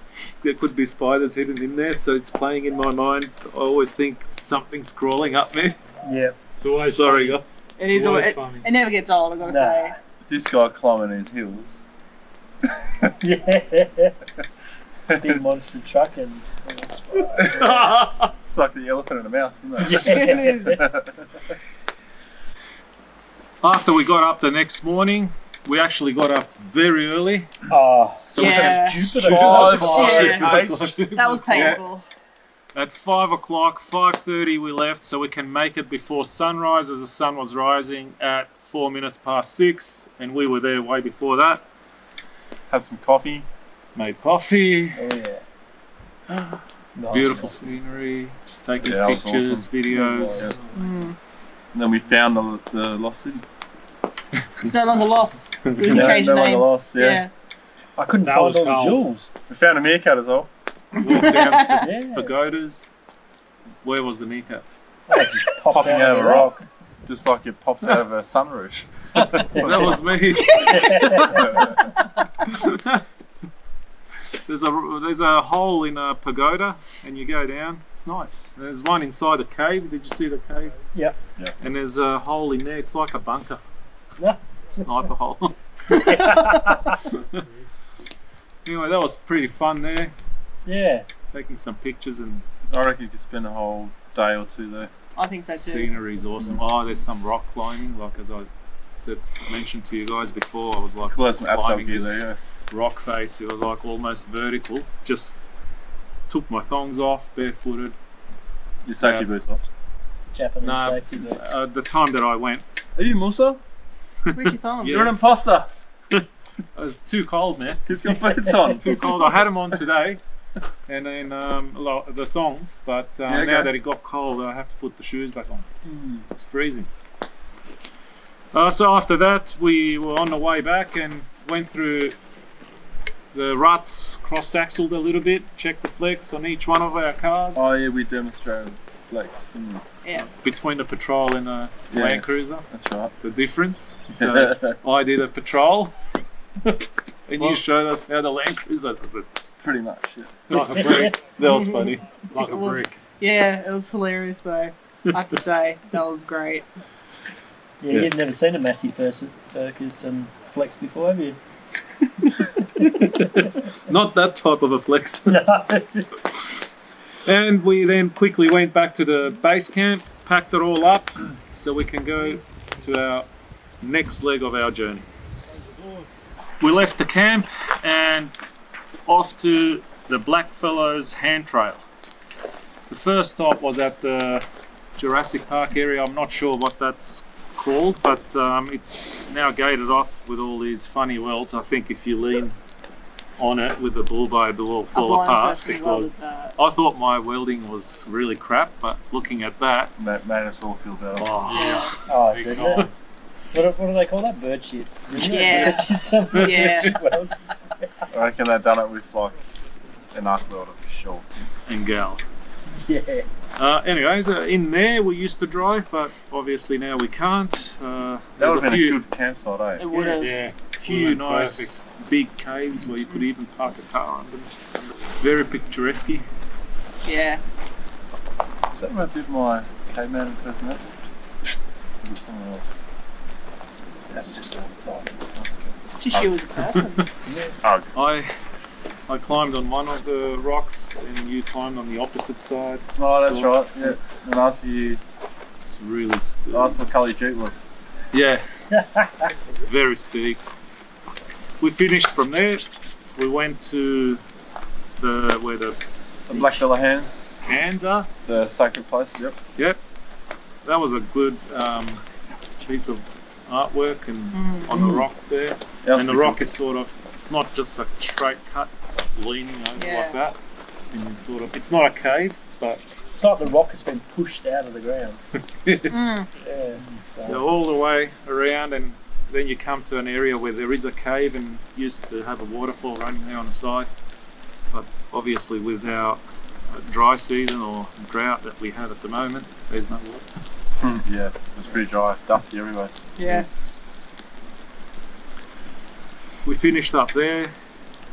There could be spiders hidden in there, so it's playing in my mind. I always think something's crawling up me. Yeah. It's always Sorry, funny. guys. It is. Always It, funny. it never gets old. I gotta No. say. This guy climbing his heels. Yeah. Big monster truck and It's like the elephant and the mouse, isn't it? yeah. After we got up the next morning, we actually got up very early. Oh, So we Yeah. Jupiter. Yeah. That was painful. At 5 o'clock, 5:30 we left, so we can make it before sunrise, as the sun was rising at 4 minutes past 6, and we were there way before that. Have some coffee. Made coffee, Oh yeah. Nice. beautiful scenery, just taking Yeah, that was pictures, awesome. videos. Yeah. Mm. And then we found the lost city. It's no longer lost. We can No, change no the longer name. lost, yeah. Yeah. I couldn't That find was all the cold. jewels. We found a meerkat as well. Walked down to Yeah. pagodas. Where was the meerkat? Oh, it just popped Popping out out of a rock. Just like it pops out of a sunroof. That was me. There's a hole in a pagoda, and you go down. It's nice. There's one inside the cave. Did you see the cave? Yep. And there's a hole in there. It's like a bunker, Yeah. sniper hole. Anyway, that was pretty fun there. Yeah. Taking some pictures, and I reckon you could spend a whole day or two there. I think so too. scenery's awesome. Oh, there's some rock climbing. Like as I mentioned to you guys before, I was like Cool, have some abseil climbing gear this there, yeah. rock face. It was like almost vertical. Just took my thongs off, barefooted. Your safety boots off. Japanese No, safety boots. the time that I went, Are you Musa? Where's your thumb? Yeah. You're an imposter. it was too cold, man. He's got boots on. Too cold. I had them on today, and then the thongs. But Yeah, okay. now that it got cold, I have to put the shoes back on. Mm. It's freezing. So after that, we were on the way back and went through the ruts, cross-axled a little bit, checked the flex on each one of our cars. Oh yeah, we demonstrated flex, didn't we? Yes. Between the Patrol and a Yeah. Land Cruiser, That's right. the difference. So I did a Patrol, and you showed us how the Land Cruiser does it. Pretty much, yeah. Like a brick. That was funny. Like a It was- brick. Yeah, it was hilarious though. I have to say that was great. Yeah, you've never seen a massive person Focus and Flex before, have you? Not that type of a flex. No. And we then quickly went back to the base camp, packed it all up, so we can go to our next leg of our journey. We left the camp and off to the Blackfellows hand trail. The first stop was at the Jurassic Park area. I'm not sure what that's called, but it's now gated off with all these funny welds. I think if you lean on it with the bull bar, it will fall apart, because I thought my welding was really crap, but looking at that, Made us all feel better. oh, Oh, big did time. it? What do they call that? Bird shit. Yeah. Bird shit, something. Yeah. Well, I reckon they've done it with like an arc welder for sure. and gal. yeah. Anyways, in there we used to drive, but obviously now we can't. That There's would have been few, a good campsite, eh? It would have. yeah, few nice big caves where you could even park a car under them. Very picturesque. Yeah. Is that where I did my caveman impersonation? Or was it someone else? That's just all the time. Just you as a person. Oh, I climbed on one of the rocks and you climbed on the opposite side. oh that's Cool. right. Yeah. And asked you, It's really steep. asked what colour your Jeep was. Yeah, very steep. We finished from there. We went to where the The Blackfellow hands, hands are. the sacred place. Yep. Yep, that was a good piece of artwork and on the rock there. Yeah, And the rock is sort of, it's not just a straight cut, it's leaning over Yeah. like that. And you sort of, it's not a cave, but It's like the rock has been pushed out of the ground. Mm. Yeah. you're So, all the way around, and then you come to an area where there is a cave and used to have a waterfall running there on the side. But obviously with our dry season or drought that we have at the moment, there's no water. Yeah, it was pretty dry, dusty everywhere. Yes. We finished up there.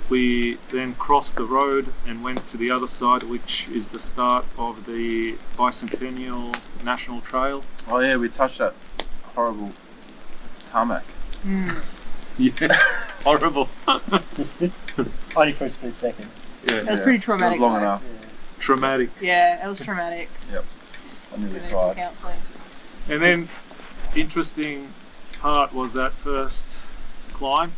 We then crossed the road and went to the other side, which is the start of the Bicentennial National Trail. Oh yeah, we touched that horrible tarmac. Mm. Yeah, horrible. only for a split second. Yeah, It was pretty traumatic. It was long though. enough. Yeah. traumatic. Yeah, it was traumatic. I nearly We need some cried. counselling. And then, interesting part was that first climb.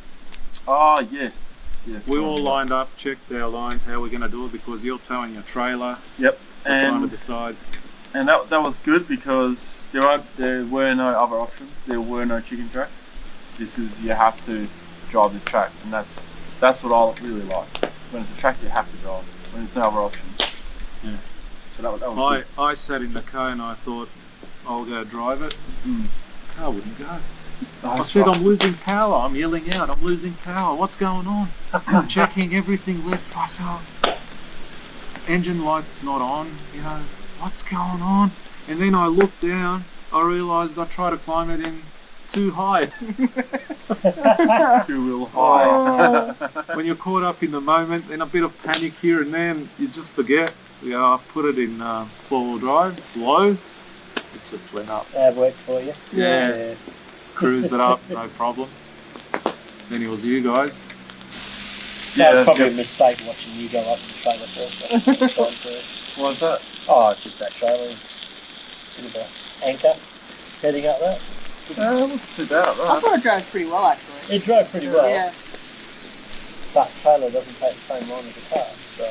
Oh yes. Yes. We I all remember. lined up, checked our lines, how we're going to do it, because you're towing your trailer. Yep. We're trying to And decide. that was good because there were no other options. There were no chicken tracks. This is, you have to drive this track, and that's what I really like. When it's a track, you have to drive. When there's no other options. Yeah. So that was good. I sat in the car and I thought, I'll go drive it. Mm. Car wouldn't go. Oh, I that's said, right. I'm losing power. I'm yelling out, I'm losing power. What's going on? I'm checking everything left, right, up. Engine light's not on, you know, what's going on? And then I looked down, I realised I tried to climb it in too high. Too real high. When you're caught up in the moment, then a bit of panic here and there, and you just forget. Yeah, I put it in four-wheel drive, low. It just went up. That worked for you. Yeah. Cruised it up, no problem. Then it was you guys. That was probably yeah. a mistake watching you go up the trailer first. What's that? Oh, it's just that trailer. Bit of an anchor heading up that. It wasn't too bad, I right? thought it drove pretty well actually. It drove pretty well, Yeah. but trailer doesn't take the same line as a car. So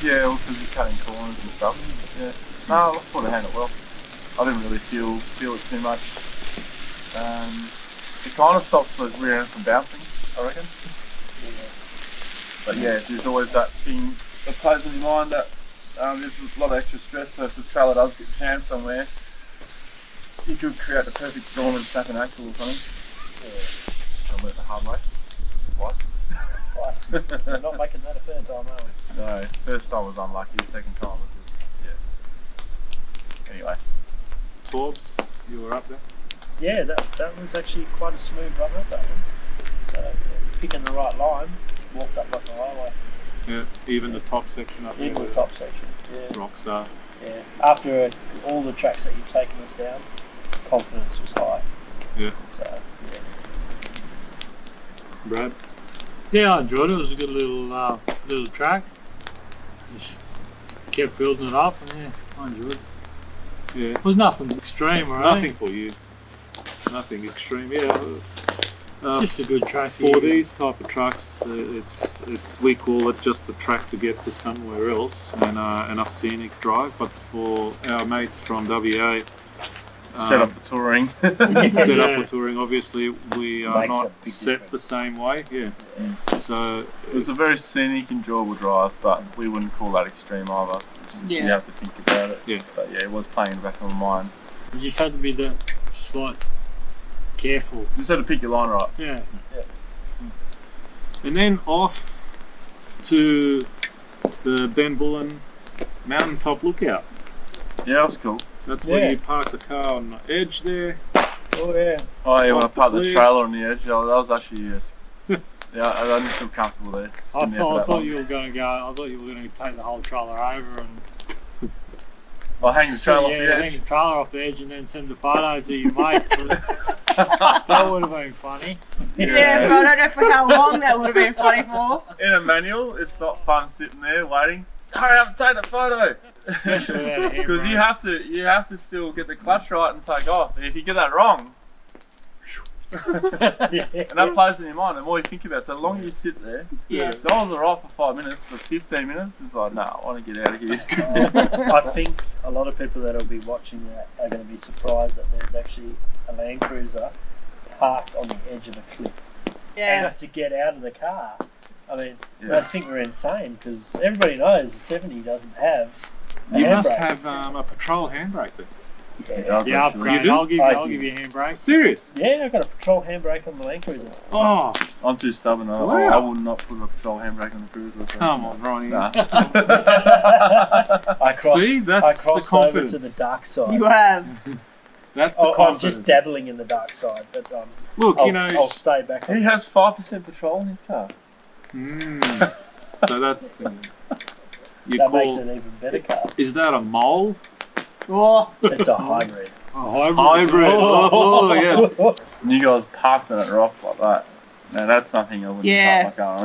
Yeah, well, because you're cutting corners and stuff. Yeah. No, I thought I handled it well. I didn't really feel it too much. It kind of stops the rear end from bouncing, I reckon. yeah. But yeah, there's always that thing that plays in your mind that there's a lot of extra stress. So if the trailer does get jammed somewhere, you could create the perfect storm and snap an axle or something. Yeah. I learned the hard way. Twice. Twice. We're not making that a third time, are we? No, first time was unlucky. Second time was just Anyway. Torbs, you were up there. Yeah, that was actually quite a smooth run up that one. So yeah, picking the right line, walked up like the highway. Yeah, even the top section up there. Even the where top section. Yeah. the rocks are. Yeah. After all the tracks that you've taken us down, confidence was high. Yeah. So yeah. Brad. Yeah, I enjoyed it. It was a good little track. Just kept building it up, and yeah, I enjoyed it. Yeah. It was nothing extreme or Nothing anything. for you. Nothing extreme. Yeah. It's just a good track. For these type of trucks, it's we call it just a track to get to somewhere else and a scenic drive. But for our mates from WA, Set up for touring. set up for touring, obviously we are Makes a not big set difference. the same way. Yeah. So It was a very scenic, enjoyable drive, but we wouldn't call that extreme either. You Yeah. have to think about it. Yeah. But yeah, it was playing in the back of my mind. You just had to be the slight careful. You just had to pick your line right. Yeah. and then off to the Ben Bullen Mountaintop Lookout. Yeah, that was cool. That's where Yeah. you park the car on the edge there. Oh yeah. Oh yeah, when I Off the parked the cliff. trailer on the edge, that was actually yeah, I didn't feel comfortable there. I sitting there for that thought long. you were going to go. I thought you were going to take the whole trailer over and I'll hang the trailer off the hang edge. the trailer off the edge and then send the photo to your mate. That would have been funny. Yeah, but I don't know for how long that would have been funny for. In a manual, it's not fun sitting there waiting. Hurry up, take the photo. Especially without a handbrake. Because you have to still get the clutch right and take off. And if you get that wrong, and that plays in your mind. The more you think about it, so the longer you sit there. Yes. So I was alright for 5 minutes, but 15 minutes is like, nah, I want to get out of here. I think a lot of people that'll be watching that are going to be surprised that there's actually a Land Cruiser parked on the edge of a cliff. And Yeah. have to get out of the car. I mean, Yeah. I think we're insane because everybody knows the 70 doesn't have a You must handbrake. have a patrol handbrake there. It does Yeah, actually. upgrade. do? I'll I give do. you a handbrake. Serious? Yeah, I've got a patrol handbrake on the Land Cruiser. Oh, I'm too stubborn. Wow. I would not put a patrol handbrake on the cruiser. So. come on, Ronnie. Nah. I crossed, See, I that's the crossed over confidence. to the dark side. You have. That's the I'm confidence. just dabbling in the dark side, but Look, I'll, you know. I'll stay back. He has 5% patrol in his car. So that's you That call. makes it an even better car. Is that a mole? Oh, It's a hybrid. A hybrid. Hybrid. Oh, yeah. And you guys parked on it rock like that. Now that's something I wouldn't Yeah. park my car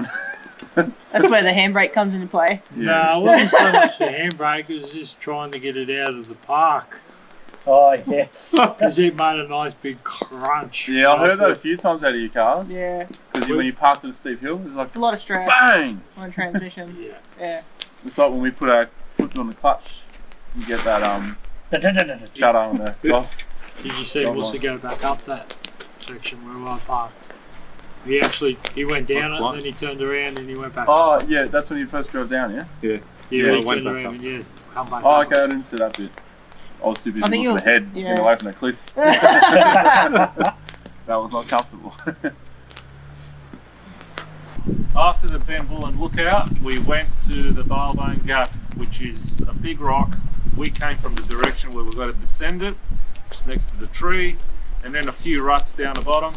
on. that's where the handbrake comes into play. No, it wasn't so much the handbrake, it was just trying to get it out of the park. Oh yes. Because it made a nice big crunch. Yeah, I heard that a few times out of your cars. Yeah. Because when you parked at a steep hill, it's like It's a lot of stress bang! on a transmission. Yeah. Yeah. It's like when we put our foot on the clutch, you get that shut on the off. Did you see Don't Musa mind. go back up that section where I parked? He went down it and then he turned around and he went back Oh up. yeah, that's when you first drove down, yeah? Yeah, yeah, he I went turned back around up. and yeah, come back Oh up. okay, I didn't see that bit. I was too busy I think looking it was- ahead, yeah. getting away from the cliff. That was not comfortable. After the Ben Bullen Lookout, we went to the Baal Bone Gap, which is a big rock. We came from the direction where we've got to descend it, which is next to the tree, and then a few ruts down the bottom.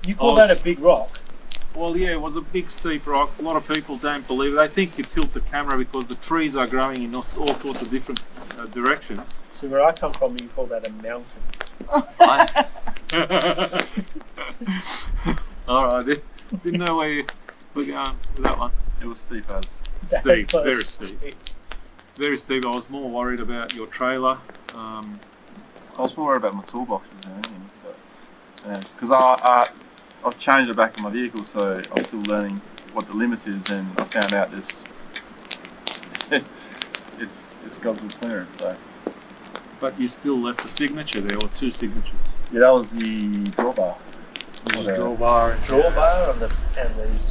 You call that a big rock? Well, yeah, it was a big steep rock. A lot of people don't believe it. They think you tilt the camera because the trees are growing in all sorts of different directions. So where I come from, you call that a mountain. Alright, didn't know where you were going with that one. It was steep as. Steep, That very was steep. Very steep. I was more worried about your trailer. I was more worried about my toolboxes than anything. Because I've changed the back of my vehicle, so I'm still learning what the limit is, and I found out this. it's got good clearance, so. But you still left a signature there, or two signatures. Yeah, that was the drawbar. Drawbar and Drawbar and the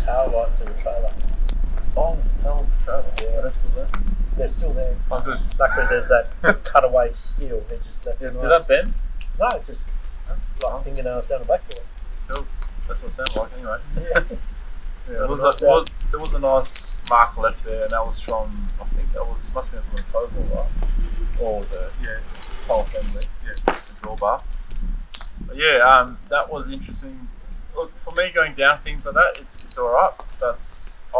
tail lights of the trailer. Oh, tell the trailer. Yeah, That's still there. they're still there. Oh, good. Luckily, there's that cutaway steel. They just left it Did nice. that bend? No, just like fingernails down the back of it. Cool. That's what it sounded like, anyway. Yeah. Yeah, there was a nice mark left there, and that was from, I think that must have been from the Provo, right? Or the pole assembly, the drawbar. But yeah, that was interesting. Look, for me going down things like that, it's alright. I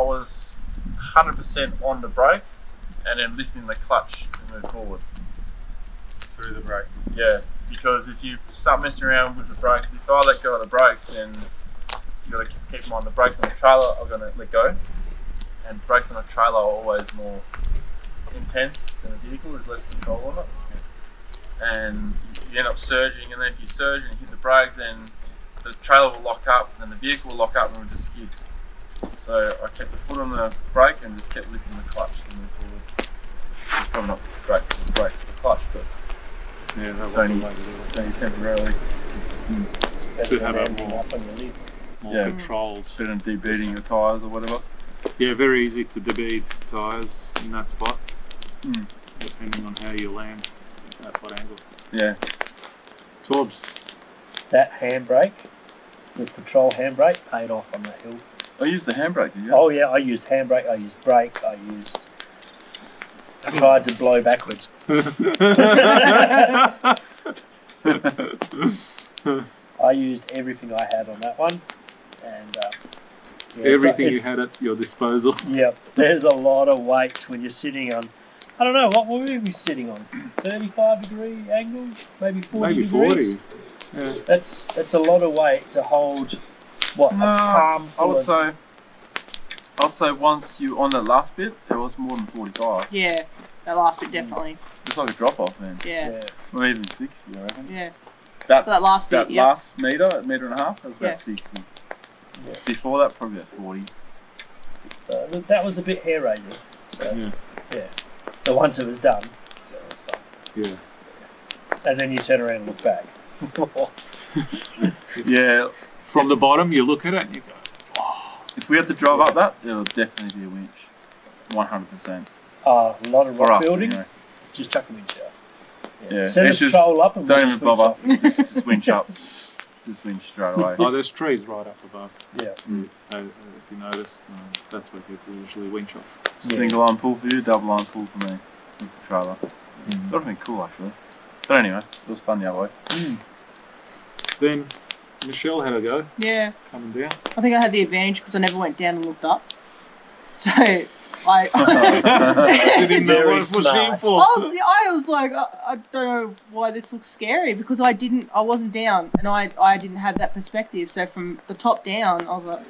was 100% on the brake, and then lifting the clutch to move forward. Through the brake. Yeah, because if you start messing around with the brakes, if I let go of the brakes, then you got to keep them on. The brakes on the trailer are going to let go, and brakes on a trailer are always more intense than a vehicle. There's less control on it, and you end up surging. And then if you surge and you hit the brake, then the trailer will lock up and the vehicle will lock up and we'll just skid. So I kept the foot on the brake and just kept lifting the clutch to move forward. It's probably not great for the brakes or the clutch, but Yeah, that was it's the only, way to do it's only temporarily. Better have than it ending more. up on your lid. it. More Yeah. controlled. Better than debeating your tyres or whatever. Yeah, very easy to debead tyres in that spot, Mm. depending on how you land at what angle. Yeah. Torbs. That handbrake, the patrol handbrake, paid off on that hill. I used the handbrake, did you? Oh yeah, I used handbrake, I used brake, I tried to blow backwards. I used everything I had on that one, and yeah, Everything you it's- had at your disposal. Yeah, there's a lot of weights when you're sitting on. I don't know what were we sitting on. 35-degree angle, maybe 40 Maybe degrees. 40. Yeah. That's a lot of weight to hold. What, No, a palm I would full of- say once you on that last bit, it was more than 45. Yeah, that last bit definitely. It's like a drop off, man. Yeah, Yeah. Or even 60, I reckon. yeah. That For that last bit, that yeah. last metre and a half, was about Yeah. 60. Yeah. Before that, probably about 40. So that was a bit hair raising. So Yeah. yeah. But once it was done, that was fun. Yeah. And then you turn around and look back. Yeah, From the bottom, you look at it and you go, if we have to drive up that, it'll definitely be a winch. 100%. A lot of For rock us, building, anyway. just chuck a winch out. Yeah, Send it's the just- patrol up and Don't we'll even just winch bother. up. Just winch up. Just winch straight away. oh, there's trees right up above. Yeah. If you noticed, that's where people usually winch off. Single arm pull for you, double arm pull for me. With the trailer. That would have been cool actually. But anyway, it was fun the other way. Then Michelle had a go Yeah, coming down. I think I had the advantage because I never went down and looked up. So I She didn't know Very what was she in smart. for. I was like, I don't know why this looks scary because I wasn't down and I didn't have that perspective. So from the top down, I was like,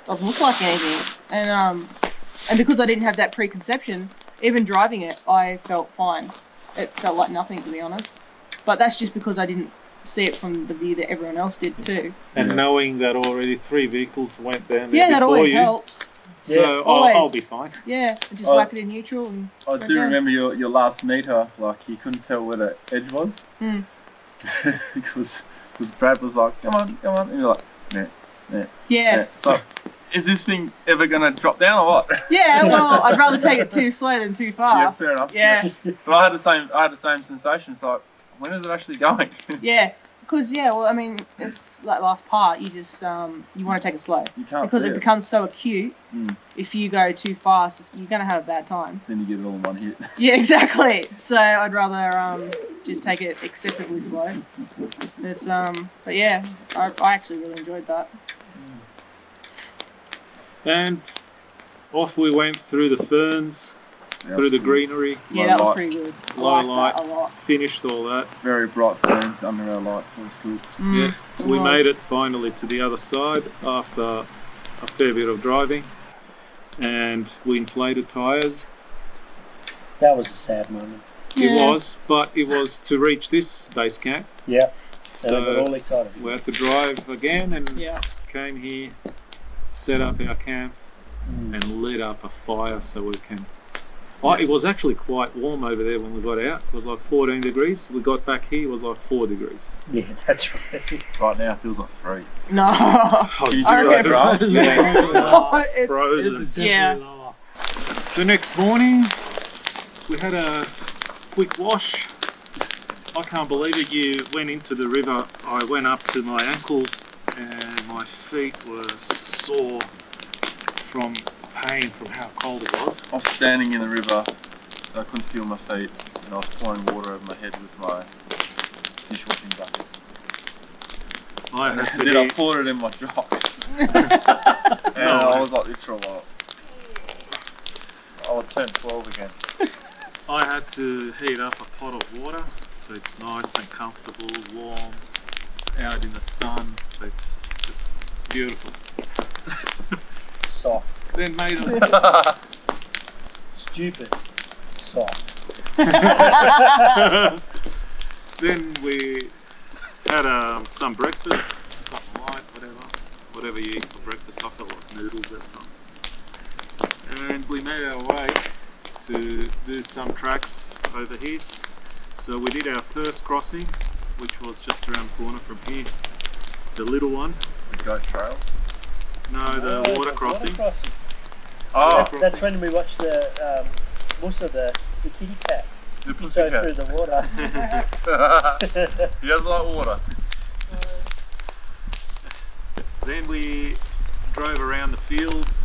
doesn't look like anything. And because I didn't have that preconception, even driving it, I felt fine. It felt like nothing, to be honest. But that's just because I didn't see it from the view that everyone else did too. And Yeah. knowing that already 3 vehicles went down there Yeah, that before always you, helps. so Yeah, I'll always. be fine. Yeah, and just Oh. whack it in neutral and I go do down. remember your last meter, like you couldn't tell where the edge was. Mm. because Brad was like, come on, and you're like, Yeah. yeah. So, is this thing ever gonna drop down or what? Yeah, well, I'd rather take it too slow than too fast. fair enough. Yeah, But I had the same sensation. It's like, when is it actually going? yeah. Because, well, I mean, it's that last part, you just, you want to take it slow. You can't Because see it it. becomes so acute, Mm. if you go too fast, you're going to have a bad time. Then you get it all in one hit. Yeah, exactly. So I'd rather just take it excessively slow. It's, but yeah, I actually really enjoyed that. And off we went through the ferns, through the greenery, Yeah, Low that was light. pretty good. I Low liked light. that a lot. finished all that. Very bright ferns under our lights. That was cool. Mm, Yeah, it we was. made it finally to the other side after a fair bit of driving, and we inflated tyres. That was a sad moment. It Yeah. was, but it was to reach this base camp, Yeah. And I got so all excited. we had to drive again and Yeah. came here, set up our camp, Mm. and lit up a fire so we can. Oh, it was actually quite warm over there when we got out. It was like 14 degrees. We got back here, it was like 4 degrees. Yeah, that's right. Right now, it feels like 3. No. Can you do I it reckon- right? It's- Frozen. It's Yeah. definitely lower. The next morning, we had a quick wash. I can't believe it. You went into the river. I went up to my ankles and my feet were sore from pain from how cold it was. I was standing in the river, I couldn't feel my feet, and I was pouring water over my head with my dishwashing bucket. I had to Then I eat. poured it in my jocks. And I was like this for a while. I would turn 12 again. I had to heat up a pot of water so it's nice and comfortable, warm, out in the sun, so it's just beautiful. Soft. Then made a Stupid. Soft. then we had some breakfast, whatever you eat for breakfast. I felt like noodles at the time. And we made our way to do some tracks over here. So we did our first crossing, which was just around the corner from here. The little one. The goat trail. No, the water crossing. Oh, That's when we watched the the kitty cat. the Go pussycat. through the water. He doesn't like water. Then we drove around the fields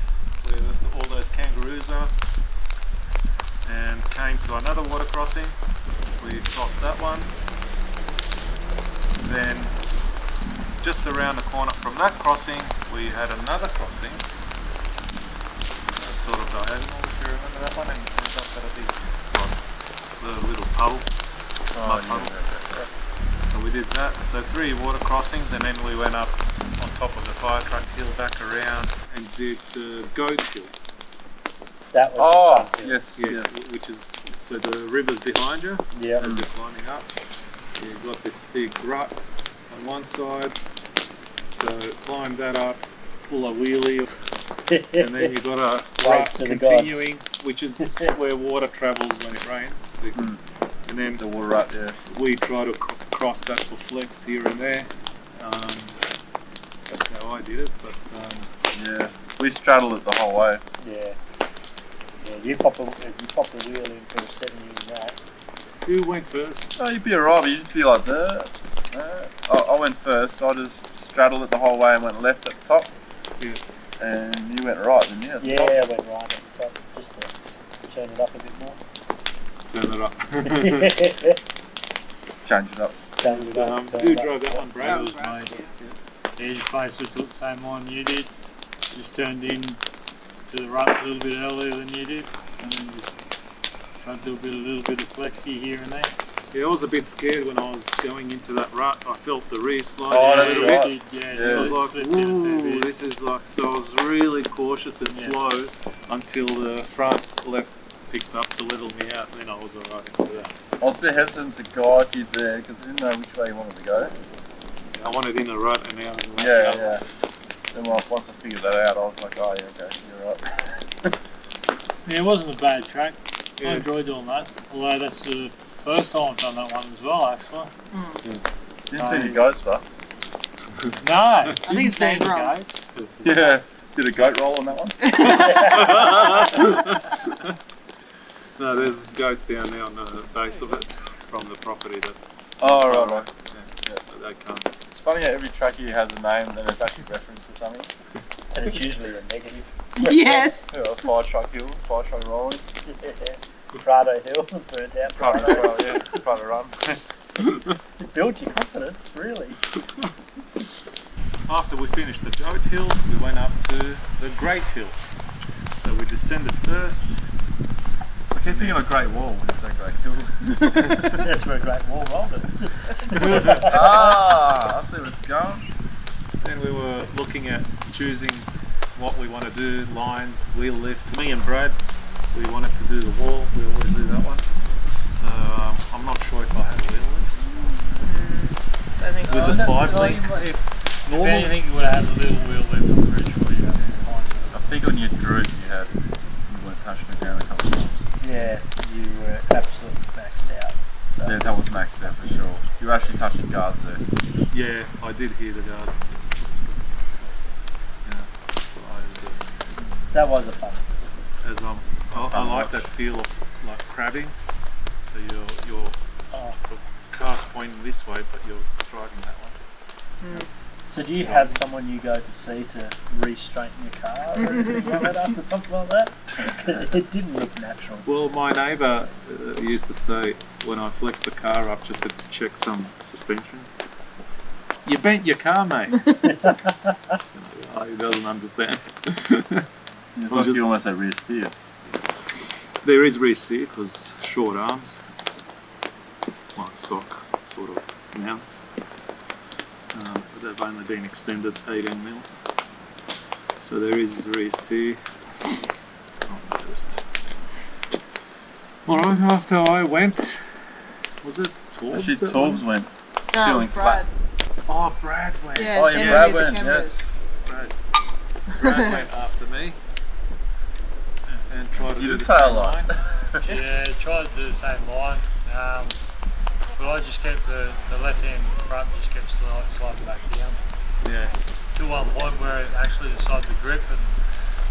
where all those kangaroos are and came to another water crossing. We crossed that one. Then just around the corner from that crossing we had another crossing, sort of diagonal, if you remember that one, and it ends up at a big, the little puddle, mud puddle. So we did that, so 3 water crossings, and then we went up on top of the fire truck hill back around and did the goat hill. That was Oh, fun too. yes, Yeah, yes. which is, so the river's behind you Yeah. as you're climbing up. You've got this big rut on one side, so climb that up, pull a wheelie, and then you've got a Wait rut to the continuing, which is where water travels when it rains. And then The water rut, yeah. we try to cross that for flex here and there. That's how I did it, but Yeah. We straddled it the whole way. Yeah. Yeah, you pop the wheel in for 7 years in that. who went first? Oh, you'd be alright, but you'd just be like, I went first, so I just straddled it the whole way and went left at the top. Yeah. And you went right, didn't you? At the Yeah, top? I went right at the top, just to turn it up a bit more. Turn it up. Change it up. Turn it up, turn Who it up. drove that one, Brad? That was mine. Yeah, you basically took the same line you did. Just turned in to the rut a little bit earlier than you did, and then just tried to do a little bit of flexy here and there. Yeah, I was a bit scared when I was going into that rut. I felt the rear slide Oh, a that's little right. bit. Yeah, Yeah. So I was like, slipped in a fair ooh, bit. this is like, so I was really cautious and Yeah. slow until the front left picked up to level me out, and then I was alright after that. I was a bit hesitant to guide you there because I didn't know which way you wanted to go. I wanted in the rut and out in the Yeah, rut. yeah. Then once I figured that out, I was like, oh yeah, okay, you're right. Yeah, it wasn't a bad track. Yeah. I enjoyed doing that. Although that's the first time I've done that one as well, actually. Didn't see any goats, but No, I think it's named wrong. yeah, did a goat roll on that one. No, there's goats down there on the base of it from the property that's. Oh right. Yeah, so that counts. It's funny how every tracky has a name and it's actually referenced to something. And it's usually a negative. Yes. Yeah, fire truck hill, fire truck rolling, Prado Hill, burnt out Prado Prado. Run, yeah, Prado Run. It builds your confidence, really. After we finished the goat hill, we went up to the great hill. So we descended first. I keep thinking of Great Wall, when you say Great Hill. That's where a Great Wall rolled it. Ah, I see where it's going. Then we were looking at choosing what we want to do, lines, wheel lifts. Me and Brad, we wanted to do the wall. We always do that one. So I'm not sure if I had a wheel lift. I think With the 5 link. if anything, you would have had a little wheel lift. I'm pretty sure you have to find I think on your droop you weren't touching it down a couple of times. Yeah, you were absolutely maxed out. So. Yeah, that was maxed out for sure. You were actually touching guards there. Yeah, I did hear the guard. That was a fun. As I like that feel of like crabbing. So you're the car's pointing this way, but you're driving that way. So do you have someone you go to see to re-straighten your car or anything like that after something like that? It didn't look natural. Well, my neighbour used to say when I flex the car up just to check some suspension, you bent your car, mate. He doesn't understand. It's like you almost had rear steer. There is rear steer because short arms, like stock sort of mounts. But they've only been extended 18mm. So there is rear steer. Alright, after I went, was it Torbs? Actually, that Torbs went? went feeling Brad. flat. Oh, Brad went. Yeah, Oh, yeah, then Brad we did the went, cameras. yes. Brad Brad went after me and tried to You do did the tail same line. line. Yeah, tried to do the same line, but I just kept the left-hand front just kept sliding back down Yeah. to one point where it actually decided to grip,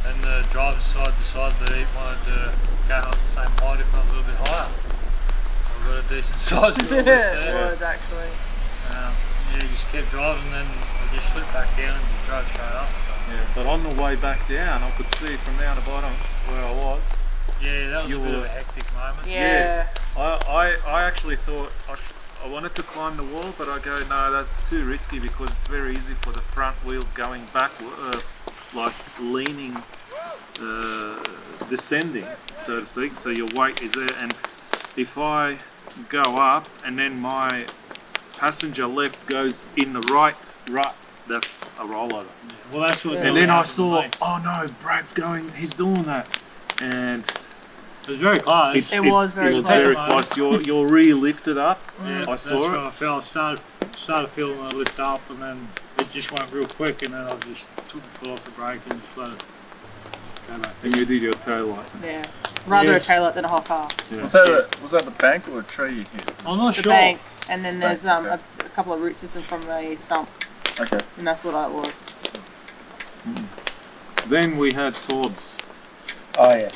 and the driver's side decided that he wanted to go up the same height, if not a little bit higher. I've got a decent size wheel It there. was actually. Yeah, just kept driving, then I just slipped back down and just drove straight up. Yeah, but on the way back down, I could see from down the bottom where I was. Yeah, that was You a bit were- of a hectic moment. Yeah. I actually thought I wanted to climb the wall, but I go, no, that's too risky because it's very easy for the front wheel going backward, like leaning, descending, so to speak. So your weight is there, and if I go up and then my passenger left goes in the right rut, that's a rollover. Yeah, well, that's what. And then I saw, oh no, Brad's going, he's doing that, and it was very close. It was very very close. close. Your rear lifted up. Yeah, I saw when it. I fell. I started feeling a lift up, and then it just went real quick, and then I just took the foot off the brake and just let it go back. And you did your tail light. Yeah. Rather Yes. a tail light than a hot car. Yeah. Was that the bank or a tree you hit? I'm not The sure. bank, and then there's Bank, a couple of root systems from a stump, Okay. and that's what that was. Then we had Torbs. Oh yeah.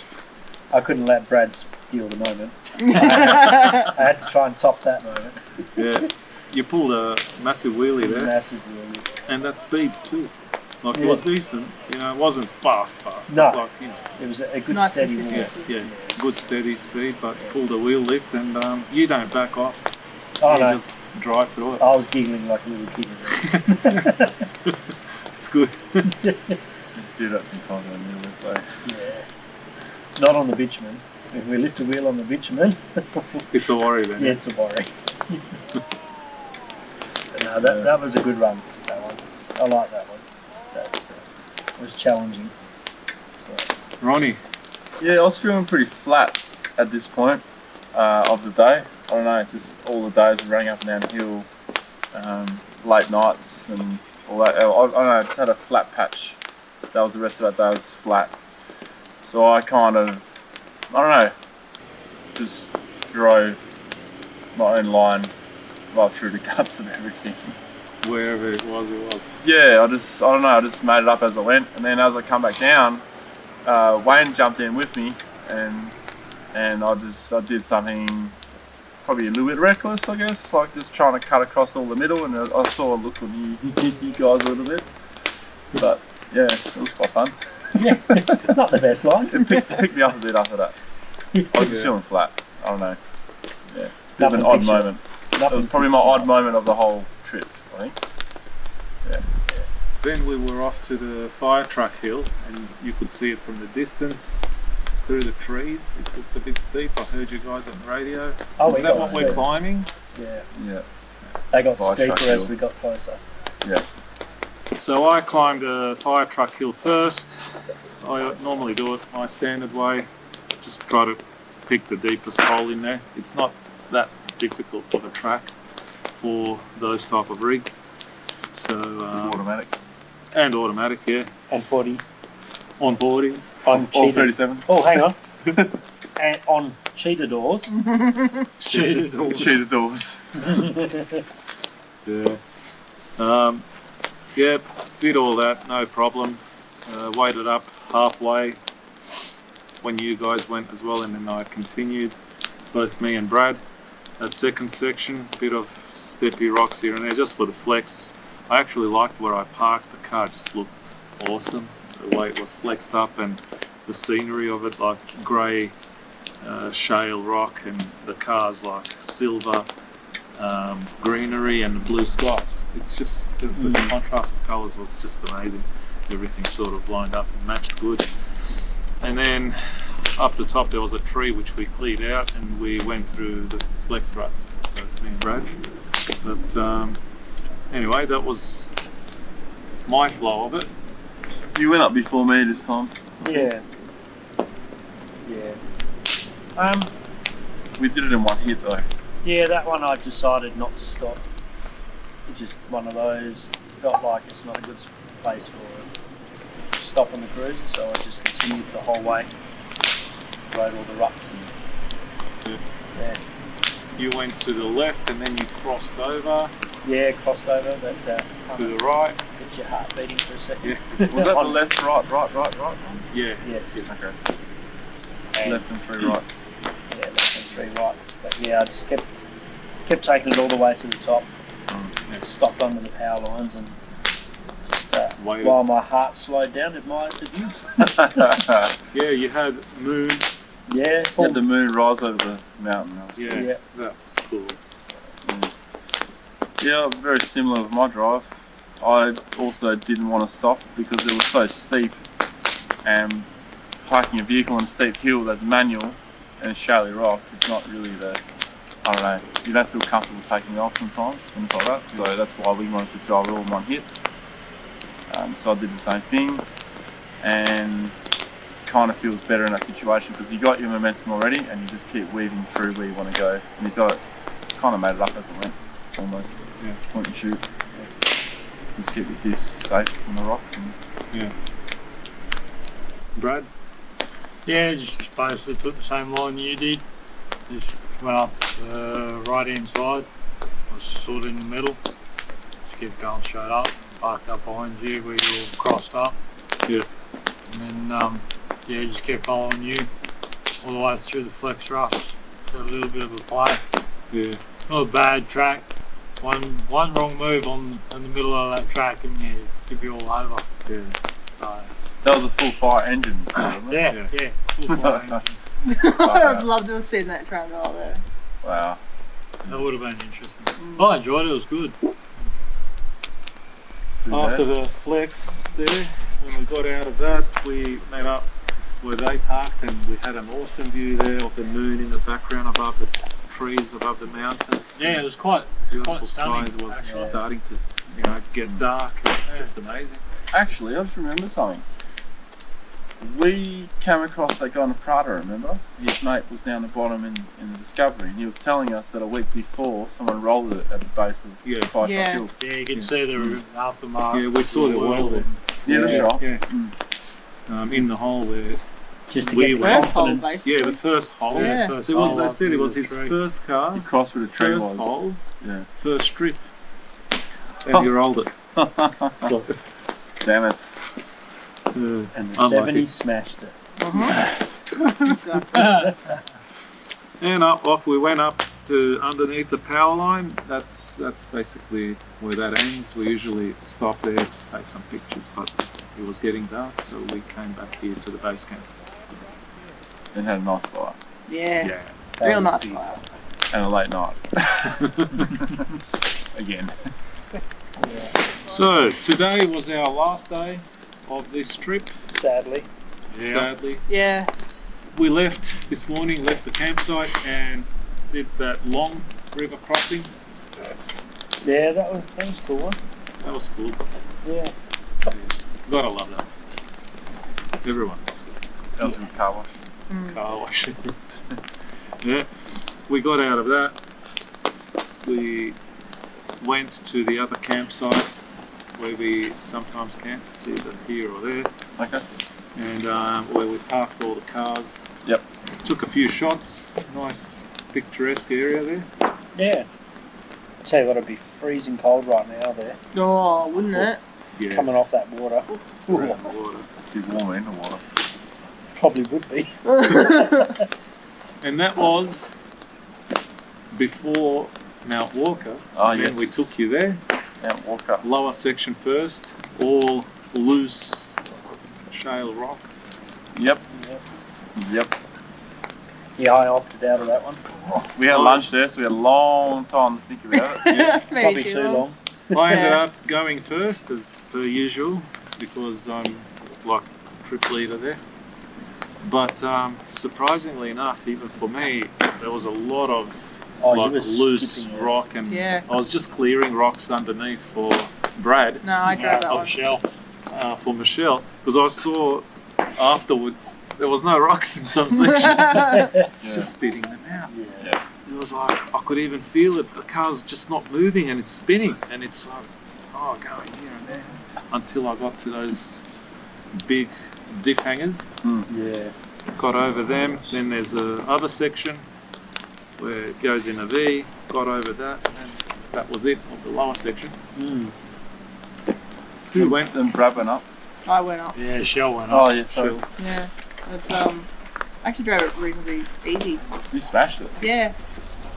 I couldn't let Brad steal the moment. I had to try and top that moment. Yeah. You pulled a massive wheelie there, Massive really. and that speed too. Like it Yeah. was decent. You know, it wasn't fast. No. But like, you know, It was a good Nice steady consistency. walk. yeah, good steady speed, but pulled a wheel lift, and you don't back off. Oh You no. just drive through it. I was giggling like a little kid. It's good. You do that sometimes on the wheel, so. Yeah. Not on the bitumen. If we lift a wheel on the bitumen, It's a worry then. yeah, it's a worry. But no, that was a good run. That one. I like that one. That was challenging. So, Ronnie. Yeah, I was feeling pretty flat at this point of the day. I don't know, just all the days of running up and down hill, late nights and all that. I don't know, I just had a flat patch. That was the rest of that day, was flat. So I kind of, I don't know, just drove my own line right through the guts of everything. Wherever it was. Yeah, I don't know, I just made it up as I went. And then as I come back down, Wayne jumped in with me and I did something probably a little bit reckless, I guess, like just trying to cut across all the middle, and I saw a look on you guys a little bit. But yeah, it was quite fun. yeah, not the best line. It picked me up a bit after that. I was just feeling flat. I don't know. Yeah, bit of Nothing an odd picture. moment. It was probably my odd moment of the whole trip, I think. Yeah. Then we were off to the fire truck hill, and you could see it from the distance through the trees. It looked a bit steep. I heard you guys on the radio. Oh, Is we that got what we're steep. climbing? Yeah, Yeah. they got Fire steeper truck as hill. we got closer. Yeah. So I climbed a fire truck hill first. I normally do it my standard way. Just try to pick the deepest hole in there. It's not that difficult of a track for those type of rigs. So Automatic. and automatic, yeah. And 40s. On boarding. On All cheetah. 37s. Oh, hang on. And on cheetah doors. Cheated all. Cheetah doors. Yeah. Yeah, did all that, no problem. Waited up halfway when you guys went as well, and then I continued, both me and Brad. That second section, bit of steppy rocks here and there, just for the flex. I actually liked where I parked. The car just looked awesome. The way it was flexed up and the scenery of it, like grey shale rock, and the car's like silver greenery and the blue skies. It's just the contrast of colours was just amazing. Everything sort of lined up and matched good. And then up the top there was a tree which we cleared out, and we went through the flex ruts, both me and Brad. But anyway, that was my flow of it. You went up before me this time. Yeah. Yeah. We did it in one hit though. Yeah, that one I decided not to stop. It's just one of those, felt like it's not a good place for it. Just stop on the cruiser, so I just continued the whole way. Rode all the ruts and yeah. You went to the left and then you crossed over Yeah, crossed over, but to the right. get your heart beating for a second. Was that the left, right one? Yeah. Yes. Okay. And Left and 3 rights. yeah, left and 3 rights. But yeah, I just kept taking it all the way to the top. Yeah. Stopped under the power lines and just, Waited. while my heart slowed down, admired the view. Yeah, you had moon. Yeah, You had the moon rise over the mountain. That was Yeah, cool. Yeah. that was cool. Yeah, very similar with my drive. I also didn't want to stop because it was so steep, and parking a vehicle on a steep hill that's manual and shallow rock, it's not really I don't know, you don't feel comfortable taking off sometimes, things like that. So that's why we wanted to drive it all in one hit. So I did the same thing, and kind of feels better in that situation because you got your momentum already and you just keep weaving through where you want to go, and you got it, kind of made it up as it went, almost. Yeah. Point and shoot. Just keep your diff safe from the rocks. And Yeah. Brad? Yeah, just basically took the same line you did. Just went up the right hand side. I was sort of in the middle. Just kept going straight up. Parked up behind you where you all crossed up. Yeah. And then yeah, just kept following you all the way through the flex rush. Got a little bit of a play. Yeah. Not a bad track. One wrong move in the middle of that track and yeah, you'd be all over. Yeah. So, that was a full fire engine, wasn't it? yeah. Full fly engine. I'd love to have seen that train go there. Wow. That would have been interesting. I enjoyed it. It was good. After the flex there, when we got out of that, we met up where they parked and we had an awesome view there of the moon in the background above the trees, above the mountain. Yeah, it was quite Beautiful stunning. skies. It was actually. starting to get dark. It was just amazing. Actually, I just remember something. We came across that guy in the Prado, remember? His mate was down the bottom in the Discovery, and he was telling us that a week before someone rolled it at the base of Yeah. Five Yeah. Hill. Yeah, you can see the aftermath. Yeah, we saw the oil there. Yeah, that's Yeah. right. Yeah. In the hole where. Just to We get the went- First hole, confidence. basically. Yeah, the first hole. Yeah. first So it was, hole they up said it into was the his tree. first car, He crossed where the tree first was. hole, Yeah. first strip. And he rolled it. Damn it. And the Unlucky. 70 smashed it. And off we went up to underneath the power line. That's basically where that ends. We usually stop there to take some pictures, but it was getting dark, so we came back here to the base camp. And had a nice fire. Yeah. Real nice Yeah. fire. And a late night. Again. So today was our last day of this trip. Sadly. Sadly, Yeah. we left this morning. Left the campsite and did that long river crossing. Yeah, that was cool one. That was cool. Yeah. Gotta love that. Everyone loves it. That was a good car wash. Car wash. Yeah, we got out of that. We went to the other campsite where we sometimes camp. It's either here or there. Okay. And where we parked all the cars. Yep. Took a few shots. Nice picturesque area there. Yeah. I tell you what, it'd be freezing cold right now there, Oh, wouldn't it? Yeah. coming off that water. around the water. It's warmer in the water. Probably would be. And that was before Mount Walker. Oh, And then yes. we took you there. Mount Walker. Lower section first. All loose shale rock. Yep. Yep. Yep. Yeah, I opted out of that one. We had lunch there, so we had a long time to think about it. Yeah. Maybe Probably too long. I ended up going first as per usual because I'm like trip leader there. But surprisingly enough, even for me, there was a lot of Oh, you like were loose skipping it. rock, and Yeah. I was just clearing rocks underneath for Brad, No, I drove that Oh, one. Shell. for Michelle, because I saw afterwards there was no rocks in some sections. It's Yeah. just spitting them out. Yeah. It was like I could even feel it. The car's just not moving and it's spinning, and it's like, oh, going here and there until I got to those big diff hangers. Yeah. Got over them. Then there's the other section where it goes in a V. Got over that, and that was it of the lower section. You went and Brad went up. I went up. Yeah, Shell went up. Oh yeah, so Yeah. It's I actually drove it reasonably easy. you smashed it. Yeah.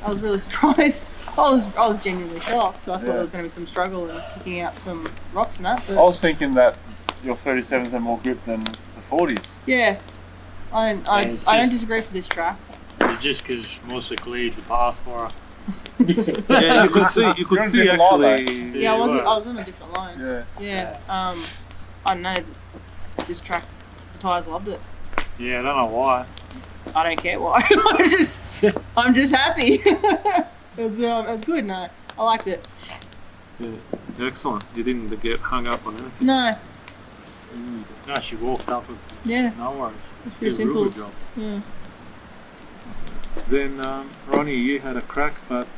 I was really surprised. I was genuinely shocked. I thought Yeah. there was going to be some struggle in kicking out some rocks and that. But I was thinking that your 37s have more grip than the 40s. yeah, I it's don't just- disagree for this track. It's just because Musa cleared the path for her. Yeah, you could see You're actually. in line, Yeah, I was well. I was on a different line. Yeah. Yeah. I don't know. This track, the tyres loved it. Yeah, I don't know why. I don't care why. I'm just happy. it was good. No, I liked it. Yeah, excellent. You didn't get hung up on anything. No. No, she walked up with Yeah. no worries. It's pretty Did a real simple. good job. Yeah. Then Ronnie, you had a crack, but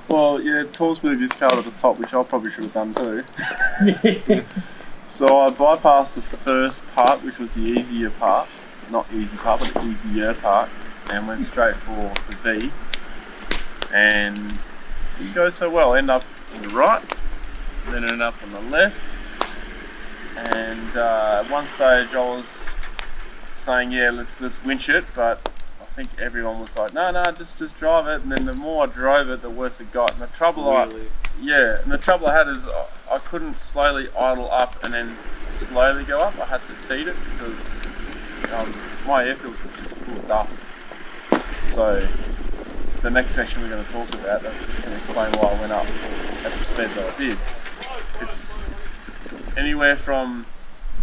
Well, yeah, Tall's moved his car to the top, which I probably should have done too. So I bypassed the first part, which was the easier part. Not easy part, but the easier part. And went straight for the V. And it didn't go so well. End up on the right, then end up on the left. And at one stage I was saying, yeah, let's winch it, but I think everyone was like, no, just drive it. And then the more I drove it, the worse it got. And the trouble and the trouble I had is I couldn't slowly idle up and then slowly go up. I had to feed it because my air filter was just full of dust. So the next section we're going to talk about, that's just going to explain why I went up at the speed that I did. It's anywhere from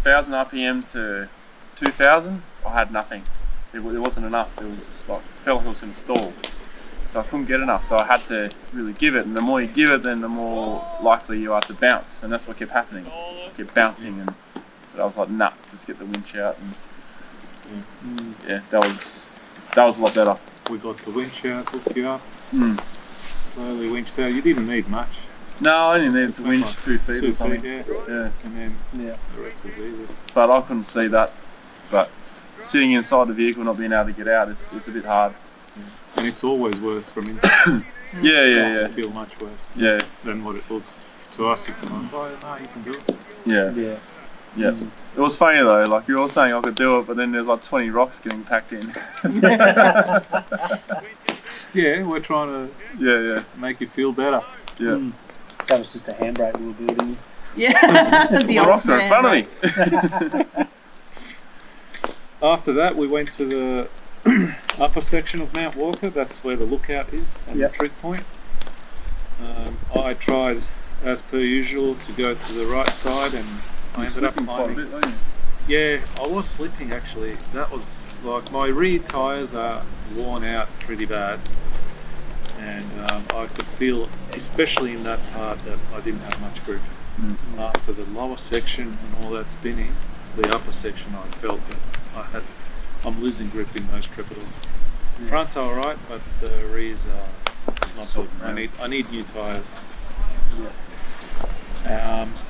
1000 RPM to 2000. I had nothing. It wasn't enough. It was just like, felt like it was going to stall. So I couldn't get enough. So I had to really give it. And the more you give it, then the more likely you are to bounce. And that's what kept happening. I kept bouncing. And so I was like, nah, just get the winch out. And yeah, that was a lot better. we got the winch out, hooked you up, Mm. slowly winched out. You didn't need much. No, I only needed to winch Like 2 feet 2 or something. feet, Yeah. and then Yeah. the rest was easy. But I couldn't see that. But sitting inside the vehicle, not being able to get out, it's a bit hard. And it's always worse from inside. Yeah. It feel much worse Yeah. than what it looks to us. It's like, oh no, you can do it. Yeah. Yeah. Yeah. It was funny though, like you were saying I could do it, but then there's like 20 rocks getting packed in. Yeah, we're trying to Yeah. make you feel better. Yeah. That was just a handbrake we were building. Yeah. the The rocks are in front of ultimate me. After that, we went to the upper section of Mount Walker. That's where the lookout is and Yep. the trig point. I tried, as per usual, to go to the right side, and I You're ended up slipping quite a climbing. bit, weren't you? Yeah, I was slipping actually. That was like my rear tyres are worn out pretty bad, and I could feel, especially in that part, that I didn't have much grip. After the lower section and all that spinning, the upper section I felt that I'm losing grip in those tripodals. Fronts are alright, but the rears are not good. I need new tyres.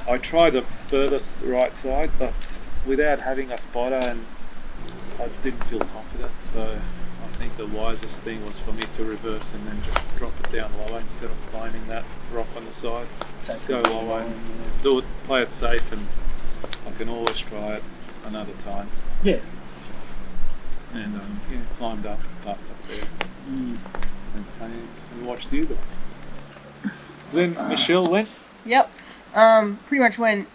I tried the furthest right side, but without having a spotter, and I didn't feel confident, so I think the wisest thing was for me to reverse and then just drop it down lower instead of climbing that rock on the side. Just go lower and do it, play it safe, and I can always try it another time. Yeah. And climbed up there and watched you guys. Then Michelle went. Yep. Pretty much went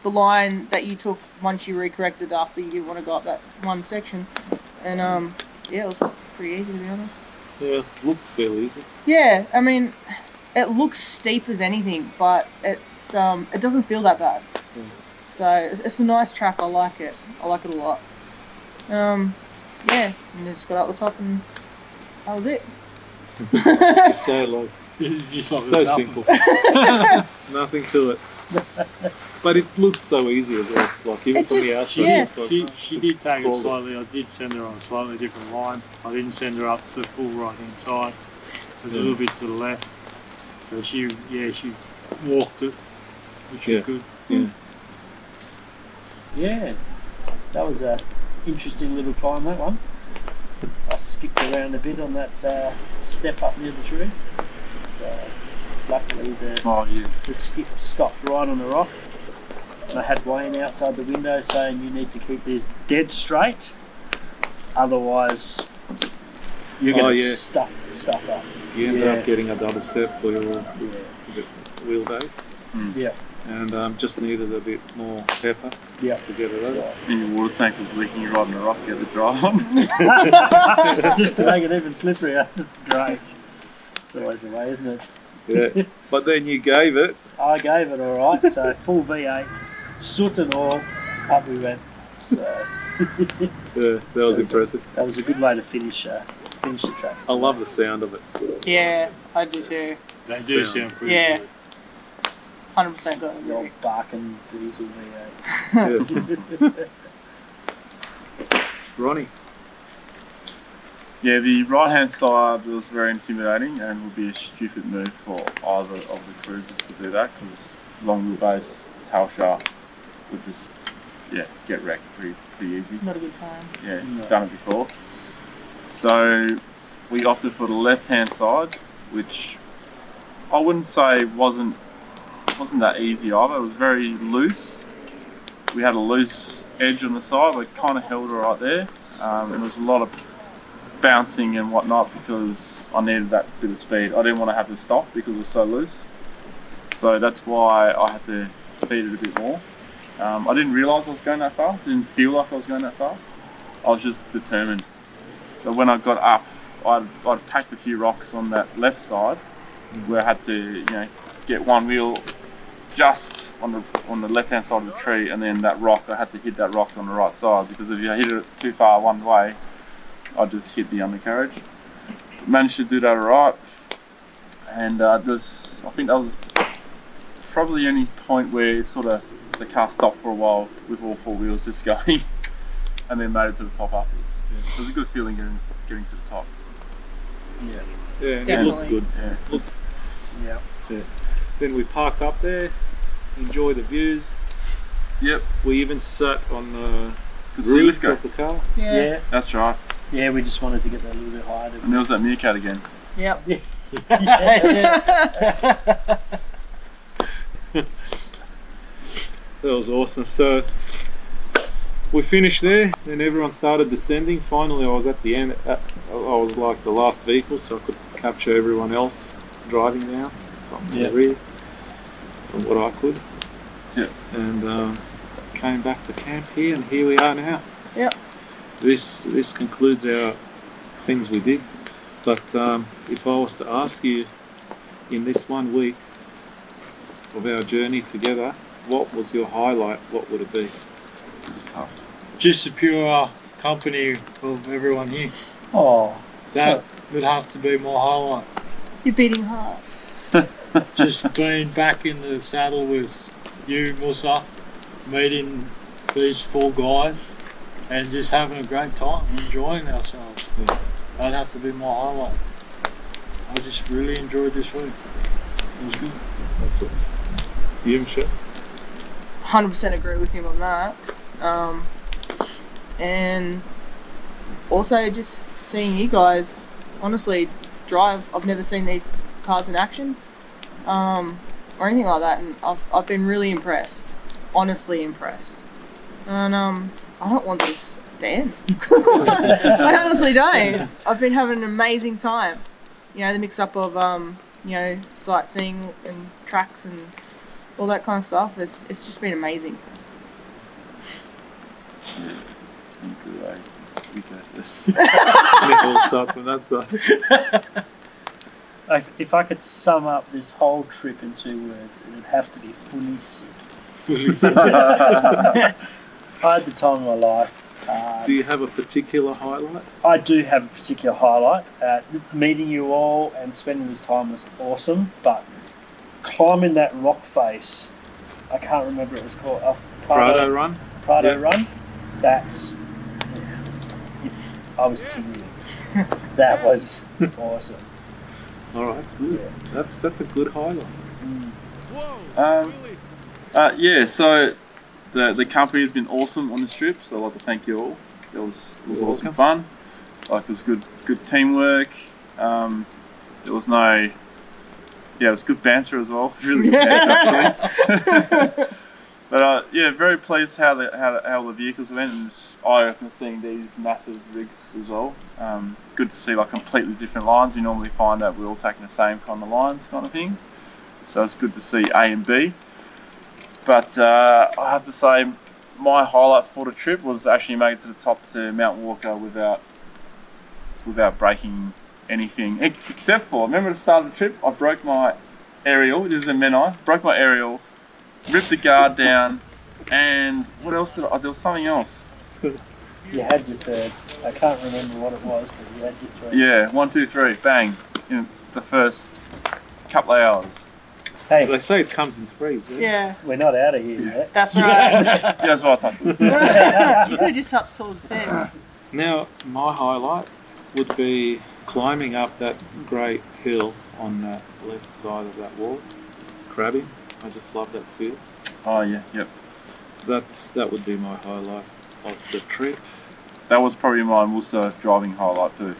the line that you took once you recorrected after you didn't want to go up that one section. And yeah, it was pretty easy to be honest. Yeah, looked fairly easy. Yeah, I mean, it looks steep as anything, but it's it doesn't feel that bad. So it's a nice track. I like it. I like it a lot. Yeah, and then just got up the top and that was it. Just so like Just like so nothing. simple. Nothing to it. But it looked so easy as well. Like even It from the just- outside, yeah. it's like, She did take it Cool. slightly. I did send her on a slightly different line. I didn't send her up the full right hand side. It was a little bit to the left. So she walked it, which Yeah. was good. Yeah. Yeah. that was a interesting little climb, that one. I skipped around a bit on that step up near the tree. So luckily the skip stopped right on the rock. And I had Wayne outside the window saying you need to keep this dead straight, otherwise you're going to stuff up. You ended up getting a double step for your wheelbase. Yeah. And just needed a bit more pepper to get it over. And your water tank was leaking, you riding the rock, you had to drive on. Just to make it even slipperier. Great. It's always the way, isn't it? Yeah. But then you gave it. I gave it alright, so full V8, soot and all, up we went. So Yeah, that was impressive. that was a good way to finish the tracks. I love the sound of it. Yeah, I do too. They do sound pretty good. 100% got The old agree. barking diesel V8. Yeah. Ronnie. Yeah, the right hand side was very intimidating and would be a stupid move for either of the cruisers to do that because long wheelbase tail shaft would just get wrecked pretty easy. Not a good time. Yeah, No. done it before. So we opted for the left hand side, which I wouldn't say wasn't that easy either. It was very loose. We had a loose edge on the side, like kind of held it right there. And there was a lot of bouncing and whatnot because I needed that bit of speed. I didn't want to have to stop because it was so loose. So that's why I had to feed it a bit more. I didn't realise I was going that fast. I didn't feel like I was going that fast. I was just determined. So when I got up, I'd packed a few rocks on that left side where I had to, get one wheel just on the left hand side of the tree, and then that rock, I had to hit that rock on the right side because if you hit it too far one way, I just hit the undercarriage. Managed to do that alright, and I think that was probably the only point where sort of the car stopped for a while with all four wheels just going, and then made it to the top afterwards. Yeah, it was a good feeling getting to the top. Yeah, and it Definitely. looked good. Yeah. Yeah. Then we parked up there, enjoyed the views. Yep. We even sat on the Good to see roofs Lithgow. of the car. Yeah. That's right. Yeah, we just wanted to get that a little bit higher. And there was that meerkat again. Yep. That was awesome. So we finished there, then everyone started descending. Finally, I was at the end. I was like the last vehicle, so I could capture everyone else driving down from the rear, from what I could. Yeah. And came back to camp here, and here we are now. Yep. This concludes our things we did. But if I was to ask you in this 1 week of our journey together, what was your highlight? What would it be? It's tough. Just the pure company of everyone here. Oh, That would have to be my highlight. You're beating hard. Just being back in the saddle with you, Musa, meeting these four guys, and just having a great time, enjoying ourselves. That'd have to be my highlight. I just really enjoyed this week. It was good. That's it. You, Michelle? 100% agree with him on that. And also just seeing you guys honestly drive. I've never seen these cars in action or anything like that, and I've been really impressed, honestly impressed. And I don't want this to end. I honestly don't. I've been having an amazing time. The mix up of sightseeing and tracks and all that kind of stuff. It's just been amazing. Yeah. Good way. We go this. We'll start from that side. if I could sum up this whole trip in 2 words, it would have to be fully sick. I had the time of my life. Do you have a particular highlight? I do have a particular highlight. Meeting you all and spending this time was awesome, but climbing that rock face, I can't remember what it was called. Prado Run? Prado Yeah. Run. That's. I was tingling. That was awesome. Alright, good. Yeah. That's a good highlight. So the company has been awesome on this trip, so I'd like to thank you all. It was awesome fun. Like, it was good teamwork. There was no, it was good banter as well. Really good banter actually. But yeah, very pleased how the vehicles went, and it's eye-opener seeing these massive rigs as well. Good to see like completely different lines. We normally find that we're all taking the same kind of lines, kind of thing. So it's good to see A and B. But I have to say, my highlight for the trip was actually making it to the top to Mount Walker without breaking anything, except for, remember at the start of the trip, I broke my aerial. This is in Menai. Broke my aerial, ripped the guard down, and what else did there was something else. You had your third. I can't remember what it was, but you had your three. Yeah, 1, 2, 3, bang, in the first couple of hours. Hey, They say it comes in threes. Yeah, we're not out of here yet. that's right. Yeah, that's what I touched. You could have just up towards there. Now, my highlight would be climbing up that great hill on the left side of that wall, crabbing. I just love that feel. Oh yeah, yep. That would be my highlight of the trip. That was probably my Musa driving highlight too.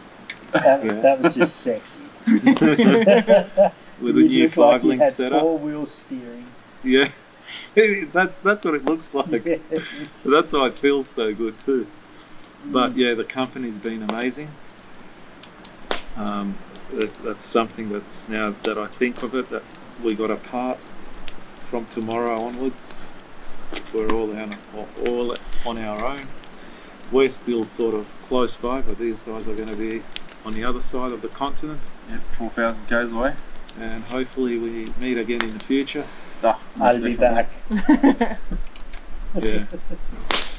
That was just sexy. With a new 5-link setup. 4-wheel steering. Yeah, that's what it looks like. Yeah, So that's why it feels so good too. But yeah, the company's been amazing. That's something that's now that I think of it, that we got a part from tomorrow onwards. We're all on our own. We're still sort of close by, but these guys are going to be on the other side of the continent. Yep, 4,000 k's away. And hopefully we meet again in the future. I'll be back. Yeah.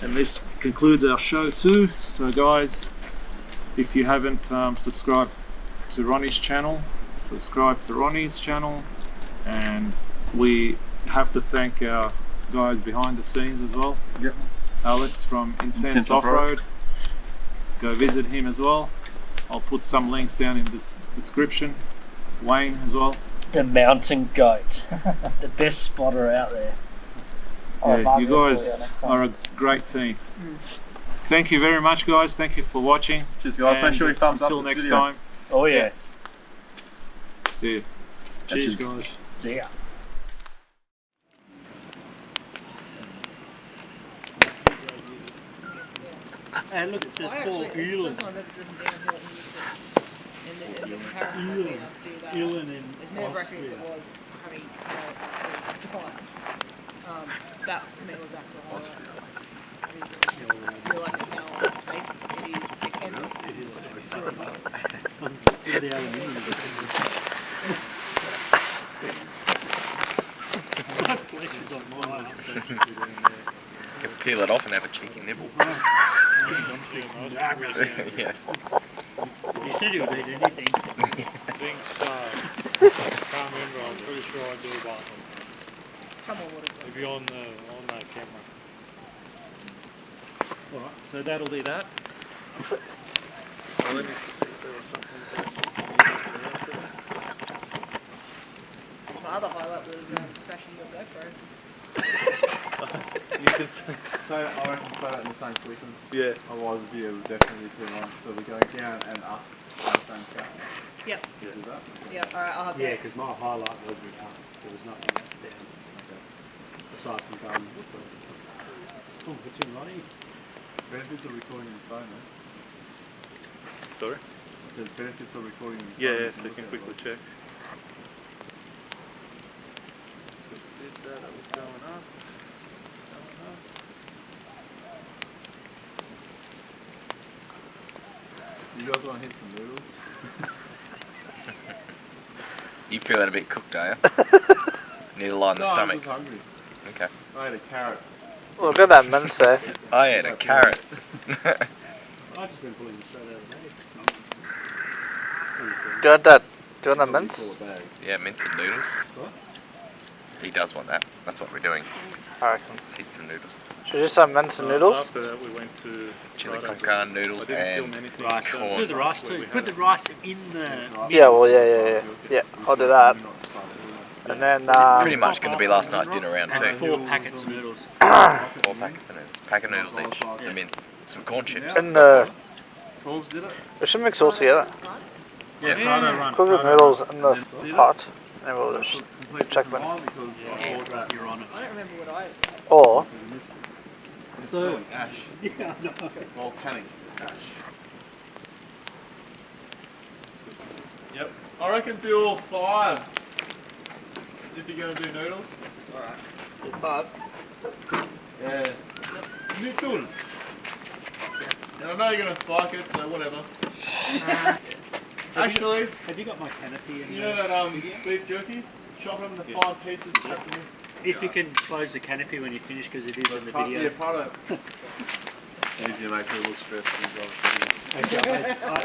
And this concludes our show too. So guys, if you haven't subscribed to Ronnie's channel, subscribe to Ronnie's channel. And we have to thank our guys behind the scenes as well. Yep. Alex from Intense Off-Road. Go visit him as well. I'll put some links down in this description. Wayne as well. The mountain goat. The best spotter out there. Yeah, you guys are a great team. Thank you very much, guys. Thank you for watching. Cheers guys, make sure you thumbs up until this next video. time. Oh yeah. See you. Cheers, Cheers. guys. Yeah. And look, it says Paul Ulan. Ulan in It's more records it was having Japan. That to me was after a highlight. I realise how safe it is. It can be. the aluminium. You can peel it off and have a cheeky nibble. Yes. You said you would eat anything. I think so. Can't remember, I'm pretty sure I do, but Come on, what is it? maybe on that camera. Alright, so that'll be that. Well, let me see if there was something else. My other highlight was smashing your GoPro. You could say that, I reckon say that in the same sequence. Yeah. Otherwise the video would definitely be too long. So we're going down and up at the same time. Yep. Do that? Yep, alright, I'll have Yeah, that. because my highlight wasn't up. There was nothing up there. Okay. Aside from going with the... Oh, what's in Ronnie? Benefits of recording on your phone, man. Sorry? I said benefits of recording on your phone. Yeah, You so you look can at quickly it. check. So did that was going up. You guys want to hit some noodles? You feel that a bit cooked, are you? Need a lie in the No, I'm stomach. just hungry. Okay. I ate a carrot. Look at that mince. I ate a carrot. I've just been pulling it straight out of the bag. Do you want that? Do you want that What do you mince? call a bag? Yeah, mince and noodles. What? He does want that. That's what we're doing. I reckon. Let's eat some noodles. Should we do some mince and noodles? After that, we went to Chili Prado con Run. carne noodles I didn't film and anything. Rice. so- corn. Do the rice We too. had Put the it. rice in the... Yeah, well, yeah. Yeah, I'll do that. And then Pretty much going to be last night's dinner round And too. 4 packets of noodles. 4 packets of noodles. Pack of noodles each. The mince. Some corn chips. and Forbes did it? we should mix all together. Yeah. Prado Run. Cook the noodles in the pot, and we'll just check them. You're on it. I don't remember what I. Or So ash. Yeah, no. Volcanic ash. Yep. I reckon do 5. If you're gonna do noodles. Alright. 5. Yeah. Noodle. And I know you're gonna spike it, so whatever. Actually, Have you got my canopy in you know there? that beef jerky? Chop them into 5 pieces. Chuck them in. If you can close the canopy when you finish, because it is in the video. Yeah, Prado. Easy to make people look stressed.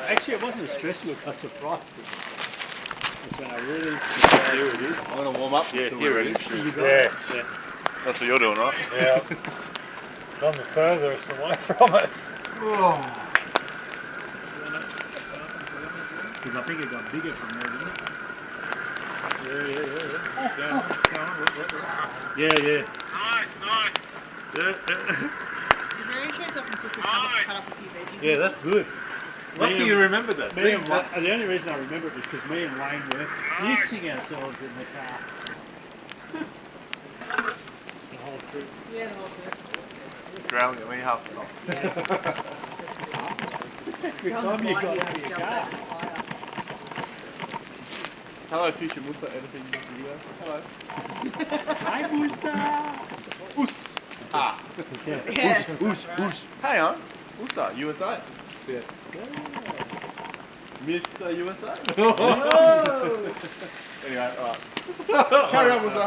Actually, it wasn't a stress look. I was surprised. It's when I really here it is. I'm gonna warm up. Yeah, until here we're it ready. is. Yeah. That's what you're doing, right? Yeah. Gone the furthest away from it. Because I think it got bigger from there, didn't it? Yeah. Nice. Is there any chance I can quickly cut up a few veggies? Yeah, that's good. Lucky you remember that. Me See, and that's- the only reason I remember it was because me and Wayne were missing ourselves in the car. The whole trip. Yeah, the whole thing. Drowning at me half the time. Every time you got out of your car. Hello, future Musa editing this video. Hello. Hi, Musa! Yes. Hang on. Musa, USA. Yeah. Mr. USA. Anyway, alright. Carry on, Musa.